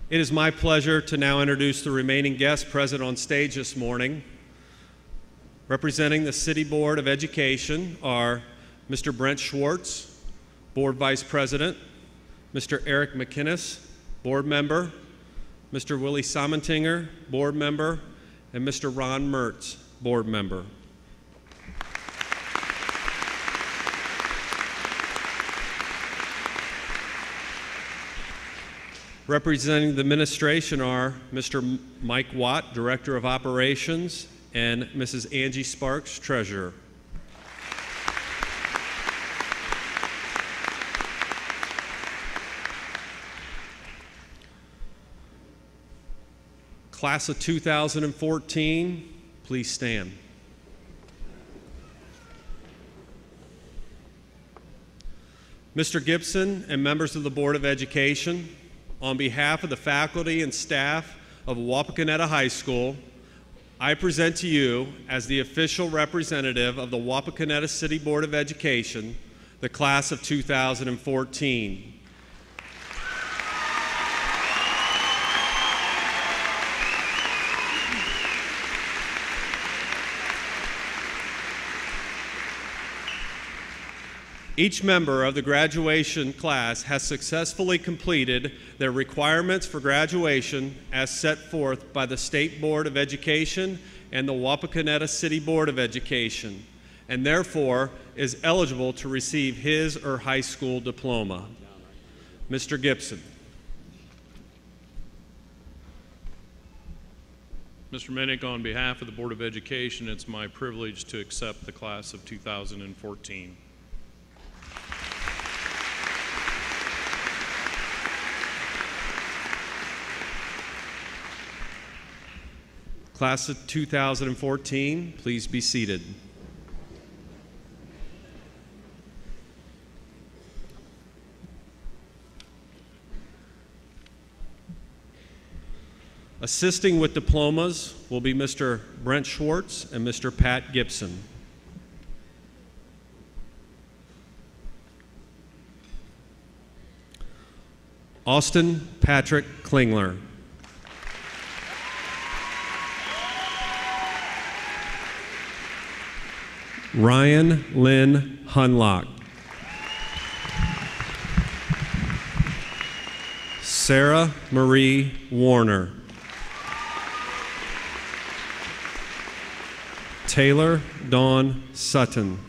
It is my pleasure to now introduce the remaining guests present on stage this morning. Representing the City Board of Education are Mr. Brent Schwartz, Board Vice President, Mr. Eric McInnes, Board Member, Mr. Willie Samentinger, Board Member, and Mr. Ron Mertz, Board Member. Representing the administration are Mr. Mike Watt, Director of Operations, and Mrs. Angie Sparks, Treasurer. Class of 2014, please stand. Mr. Gibson and members of the Board of Education, on behalf of the faculty and staff of Wapakoneta High School, I present to you, as the official representative of the Wapakoneta City Board of Education, the class of 2014. Each member of the graduation class has successfully completed their requirements for graduation as set forth by the State Board of Education and the Wapakoneta City Board of Education, and therefore is eligible to receive his or high school diploma. Mr. Gibson. Mr. Minnick, on behalf of the Board of Education, it's my privilege to accept the class of 2014. Class of 2014, please be seated. Assisting with diplomas will be Mr. Brent Schwartz and Mr. Pat Gibson. Austin Patrick Klingler. Ryan Lynn Hunlock. Sarah Marie Warner. Taylor Dawn Sutton.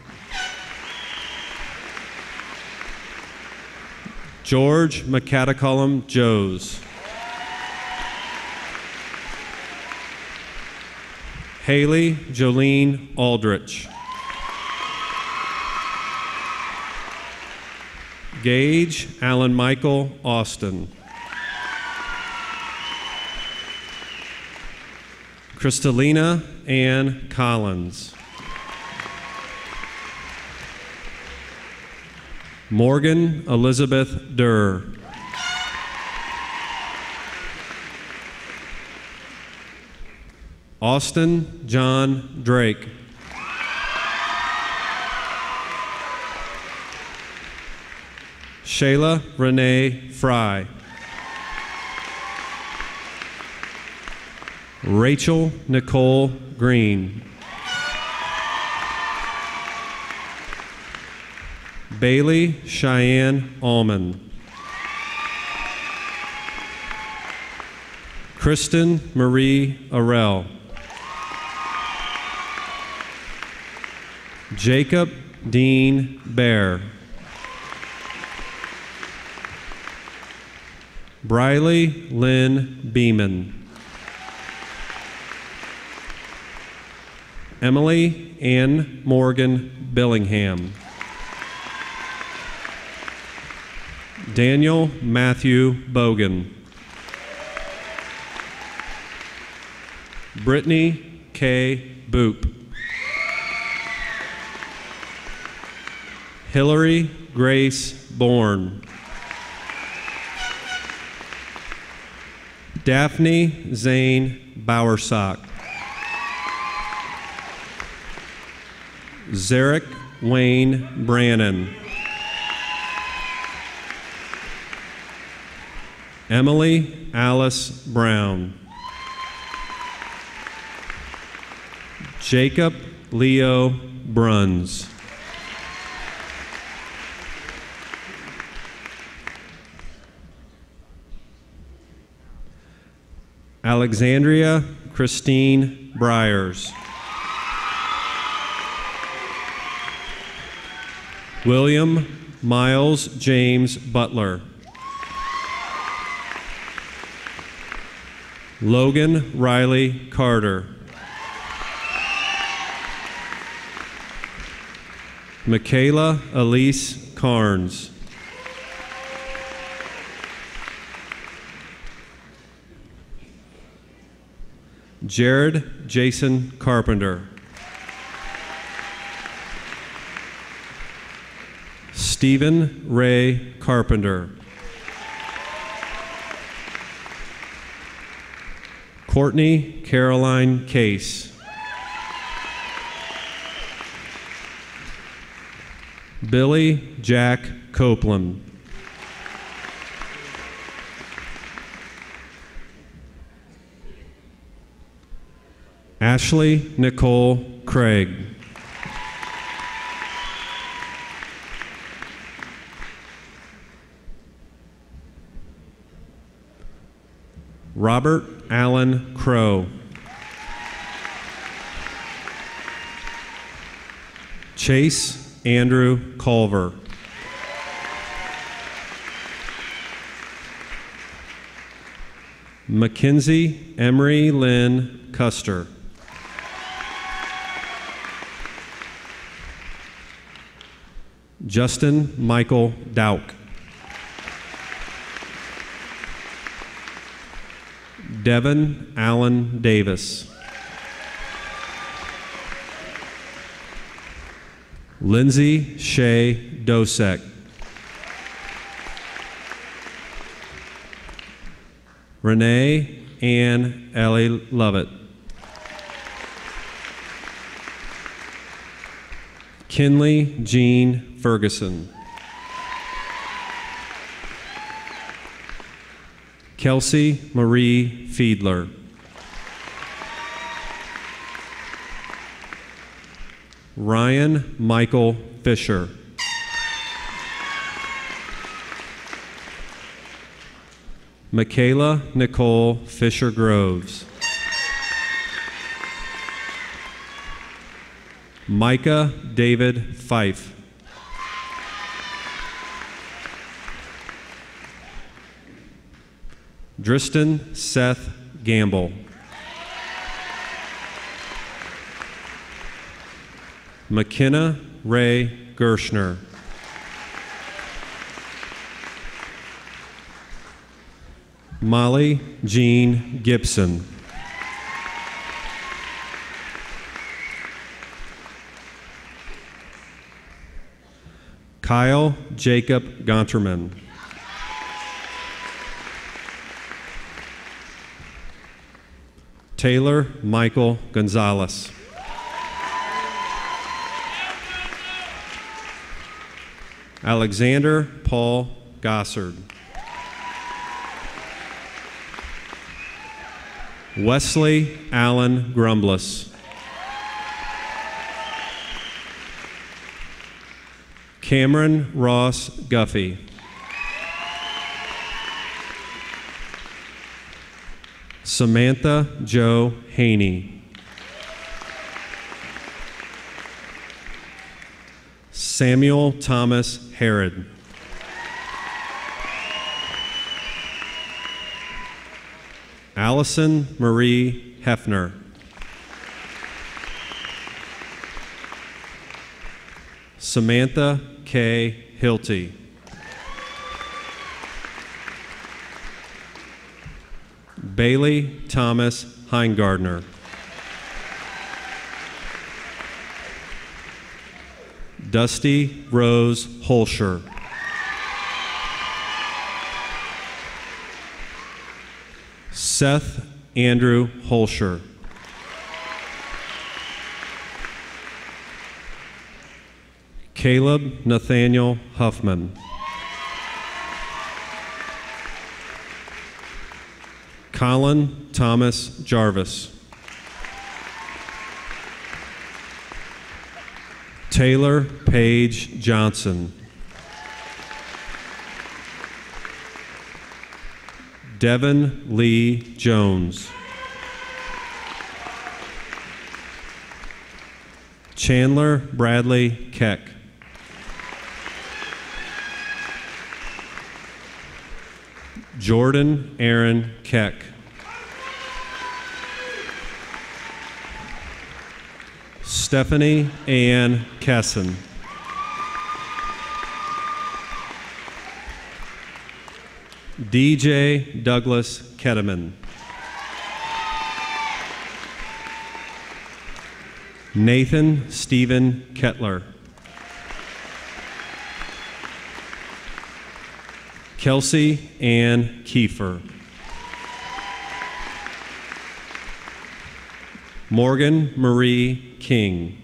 George McCataculum Joes. Haley Jolene Aldrich. Gage Alan Michael Austin. Kristalina Ann Collins. Morgan Elizabeth Durr. Austin John Drake. Shayla Renee Fry. Rachel Nicole Green. Bailey Cheyenne Allman. Kristen Marie Arell. Jacob Dean Bear. Briley Lynn Beeman. Emily Ann Morgan Billingham. Daniel Matthew Bogan. Brittany K. Boop. Hillary Grace Bourne. Daphne Zane Bowersock. Zarek Wayne Brannon. Emily Alice Brown. Jacob Leo Bruns. Alexandria Christine Briers. William Miles James Butler. Logan Riley Carter. Michaela Elise Carnes. Jared Jason Carpenter. Stephen Ray Carpenter. Courtney Caroline Case. Billy Jack Copeland. Ashley Nicole Craig. Robert Allen Crow. Chase Andrew Culver. Mackenzie Emery Lynn Custer. Justin Michael Dauk. Devin Allen Davis. Lindsay Shea Dosek. Renee Ann Ellie Lovett. Kinley Jean Ferguson. Kelsey Marie Fiedler. Ryan Michael Fisher. Michaela Nicole Fisher Groves. Micah David Fife. Dristan Seth Gamble. McKenna Ray Gershner. Molly Jean Gibson. Kyle Jacob Gonterman. Taylor Michael Gonzalez. Alexander Paul Gossard. Wesley Allen Grumbless. Cameron Ross Guffey. Samantha Jo Haney. Samuel Thomas Herod. Allison Marie Hefner. Samantha K. Hilty. Bailey Thomas Heingardner. Dusty Rose Holscher. Seth Andrew Holscher. Caleb Nathaniel Huffman. Colin Thomas Jarvis. Taylor Paige Johnson. Devin Lee Jones. Chandler Bradley Keck. Jordan Aaron Keck. Stephanie Ann Kesson. DJ Douglas Ketteman. Nathan Stephen Kettler. Kelsey Ann Kiefer. Morgan Marie King.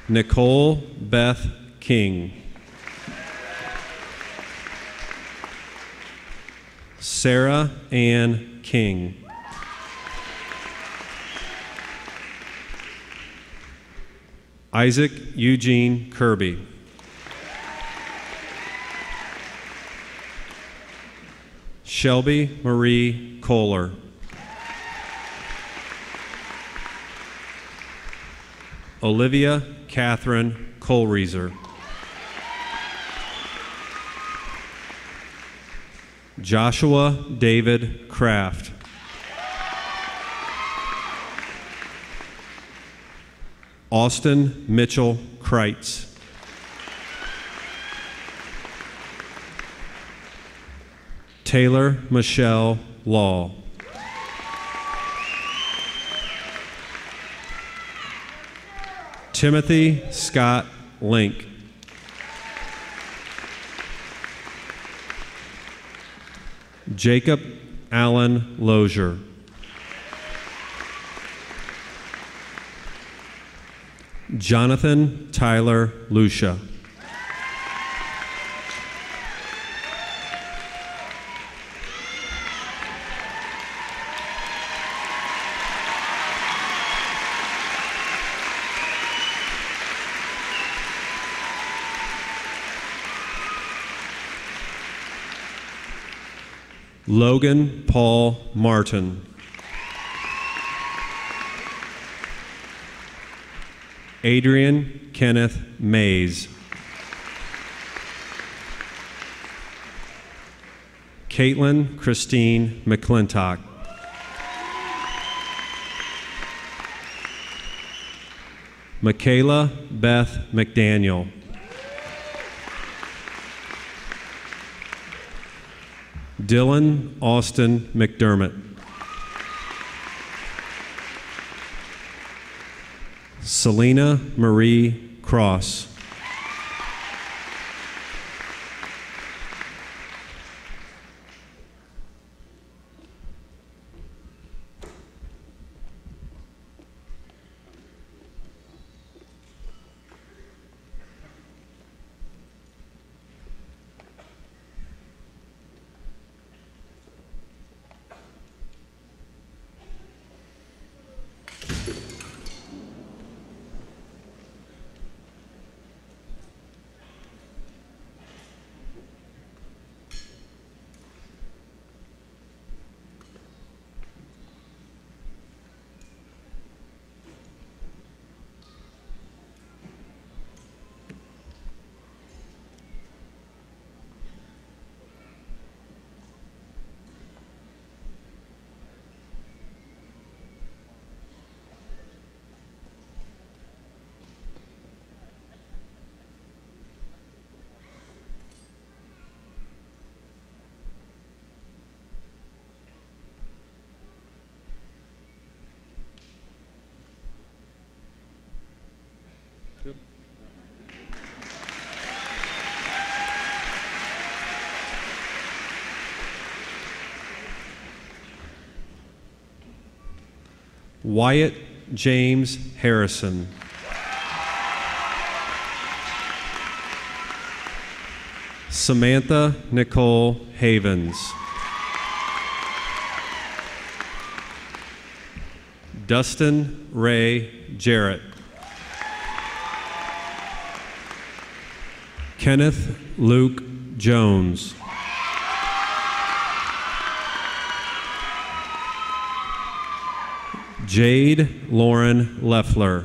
Nicole Beth King. Sarah Ann King. Isaac Eugene Kirby. Shelby Marie Kohler. Olivia Catherine Kohlreiser. Joshua David Kraft. Austin Mitchell Kreitz. Taylor Michelle Law. Timothy Scott Link. Jacob Allen Lozier. Jonathan Tyler Lucia. Logan Paul Martin. Adrian Kenneth Mays. Caitlin Christine McClintock. Michaela Beth McDaniel. Dylan Austin McDermott. Selena Marie Cross. Wyatt James Harrison. Samantha Nicole Havens. Dustin Ray Jarrett. Kenneth Luke Jones. Jade Lauren Leffler.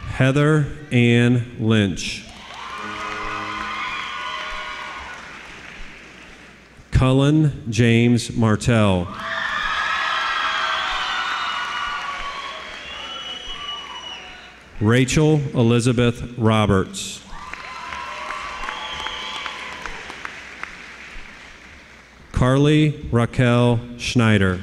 Heather Ann Lynch. Cullen James Martell. Rachel Elizabeth Roberts. Carly Raquel Schneider.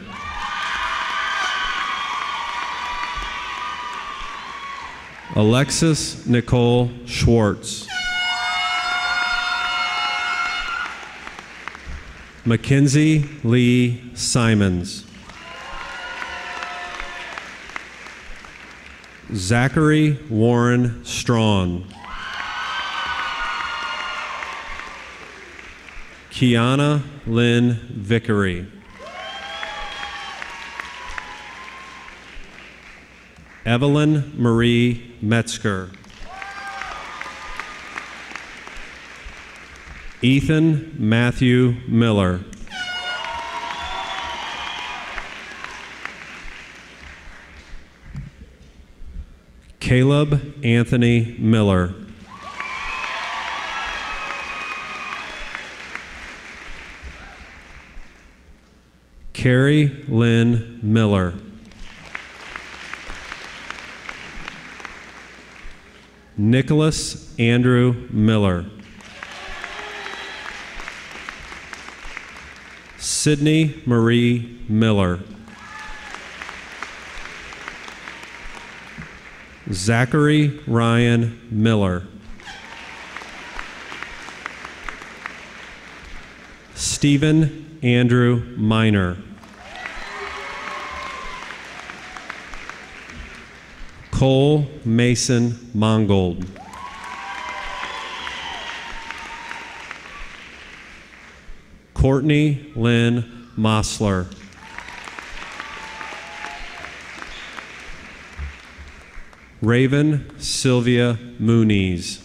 Alexis Nicole Schwartz. Mackenzie Lee Simons. Zachary Warren Strawn. Kiana Lynn Vickery. Evelyn Marie Metzger. Ethan Matthew Miller. Caleb Anthony Miller. Carrie Lynn Miller. Nicholas Andrew Miller. Sydney Marie Miller. Zachary Ryan Miller. Stephen Andrew Miner. Cole Mason Mongold. Courtney Lynn Mosler. Raven Sylvia Muniz.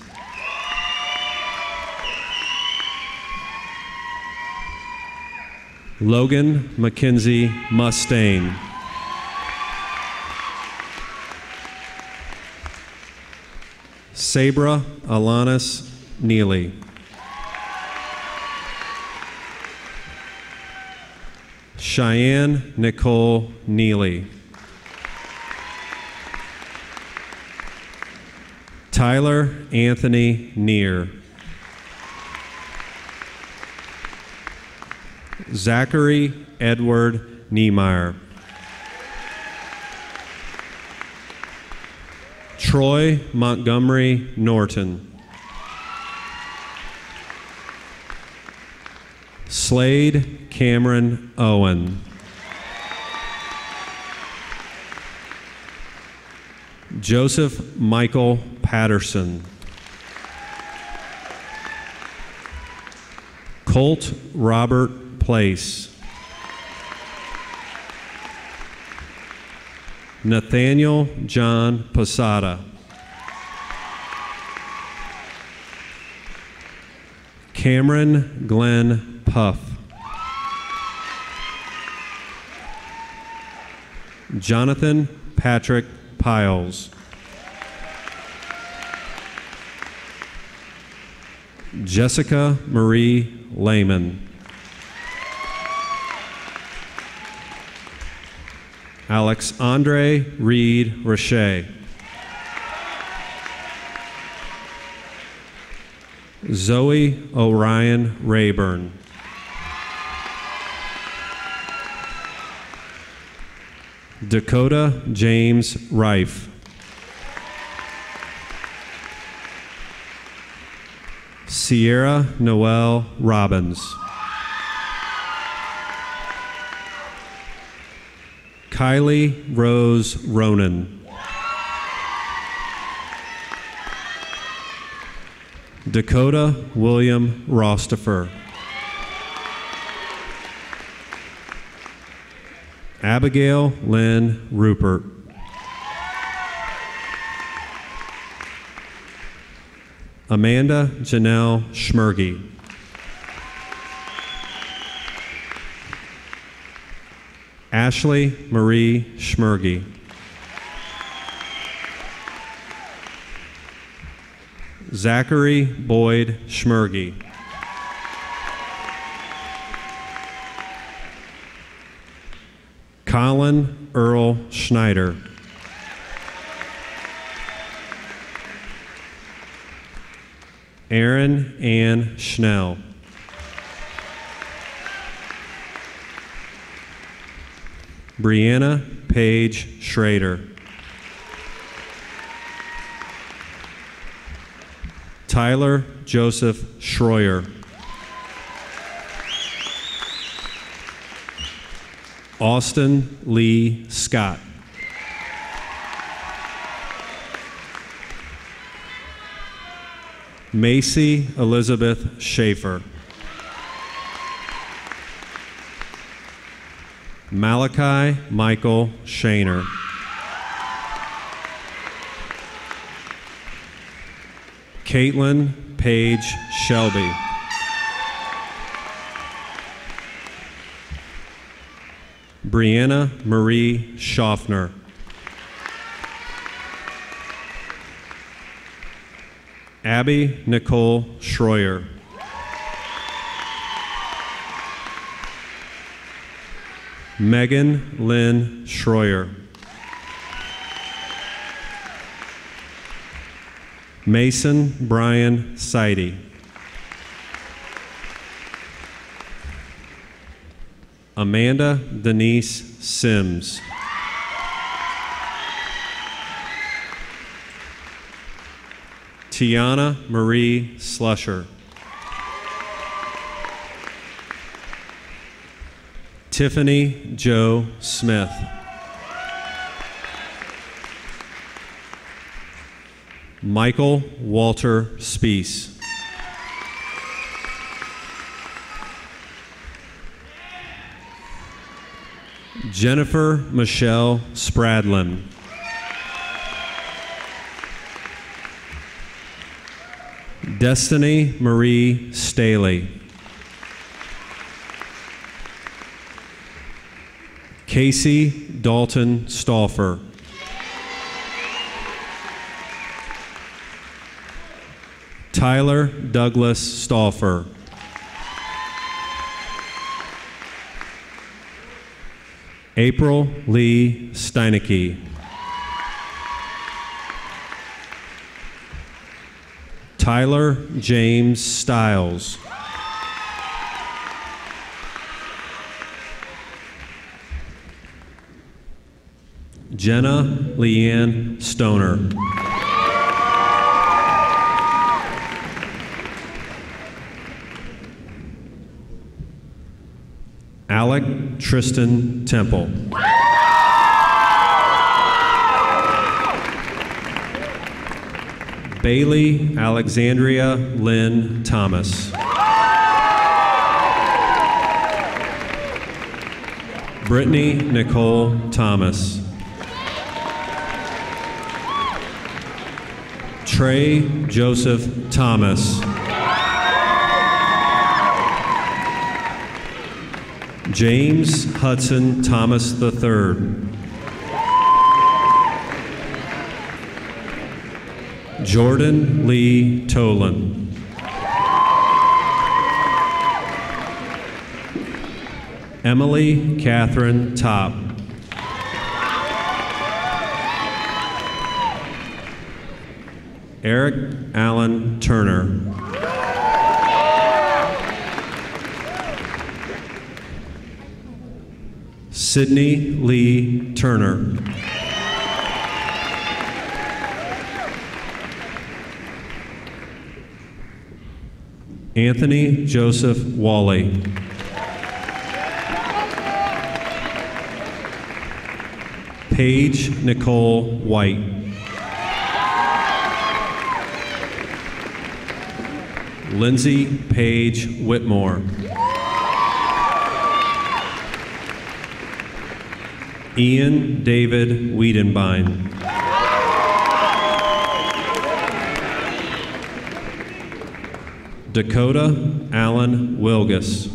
Logan Mackenzie Mustaine. Sabra Alanis Neely. Cheyenne Nicole Neely. Tyler Anthony Neer. Zachary Edward Niemeyer. Troy Montgomery Norton. Slade Cameron Owen. Joseph Michael Patterson. Colt Robert Place. Nathaniel John Posada. Cameron Glenn Puff. Jonathan Patrick Piles. Jessica Marie Lehman. Alexandre Reed Roche. Zoe Orion Rayburn. Dakota James Rife. Sierra Noel Robbins. Kylie Rose Ronan. Dakota William Rostifer. Abigail Lynn Rupert. Amanda Janelle Schmergy. Ashley Marie Schmergy. Zachary Boyd Schmergy. Colin Earl Schneider. Aaron Ann Schnell. Brianna Paige Schrader. Tyler Joseph Schroyer. Austin Lee Scott. Macy Elizabeth Schaefer. Malachi Michael Shaner. Caitlin Paige Shelby. Brianna Marie Schaffner. Abby Nicole Schroyer. Megan Lynn Schroyer. Mason Brian Seide. Amanda Denise Sims. Tiana Marie Slusher. Tiffany Joe Smith. Michael Walter Spees. Jennifer Michelle Spradlin. Destiny Marie Staley. Casey Dalton Stauffer. Tyler Douglas Stauffer. April Lee Steinecke. Tyler James Stiles. Jenna Leanne Stoner. Alec Tristan Temple. Bailey Alexandria Lynn Thomas. Brittany Nicole Thomas. Trey Joseph Thomas. James Hudson Thomas III. Jordan Lee Tolan. Emily Catherine Top. Eric Allen Turner. Sydney Lee Turner. Anthony Joseph Wally. Paige Nicole White. Lindsay Paige Whitmore. Ian David Wiedenbein. Dakota Allen Wilgus.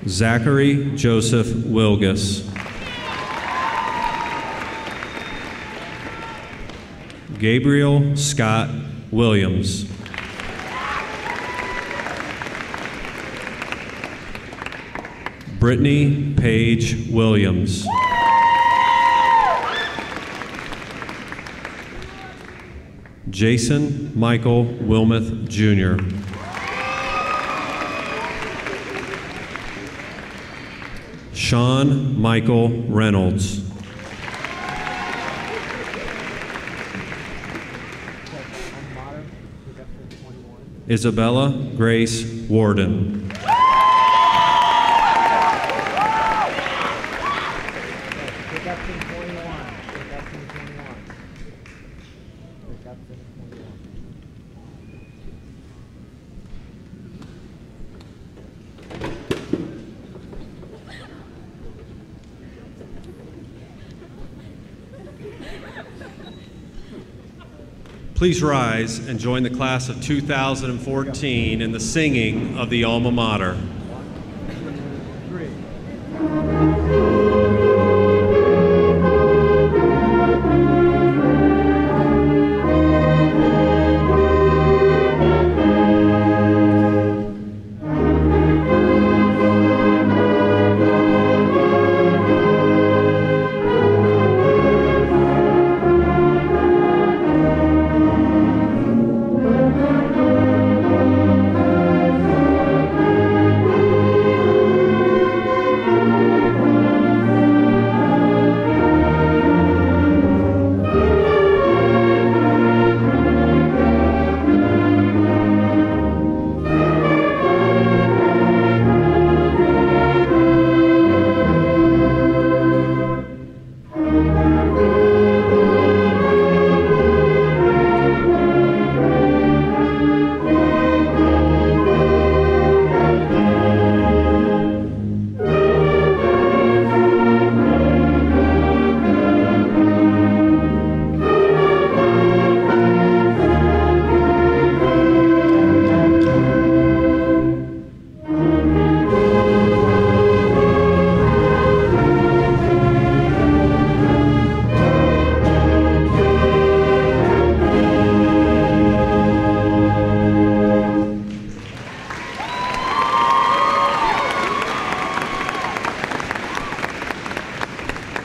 Zachary Joseph Wilgus. Gabriel Scott Williams. Brittany Paige Williams. Jason Michael Wilmuth Jr. Sean Michael Reynolds. Isabella Grace Warden. Please rise and join the class of 2014 in the singing of the Alma Mater.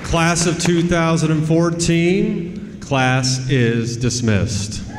Class of 2014, class is dismissed.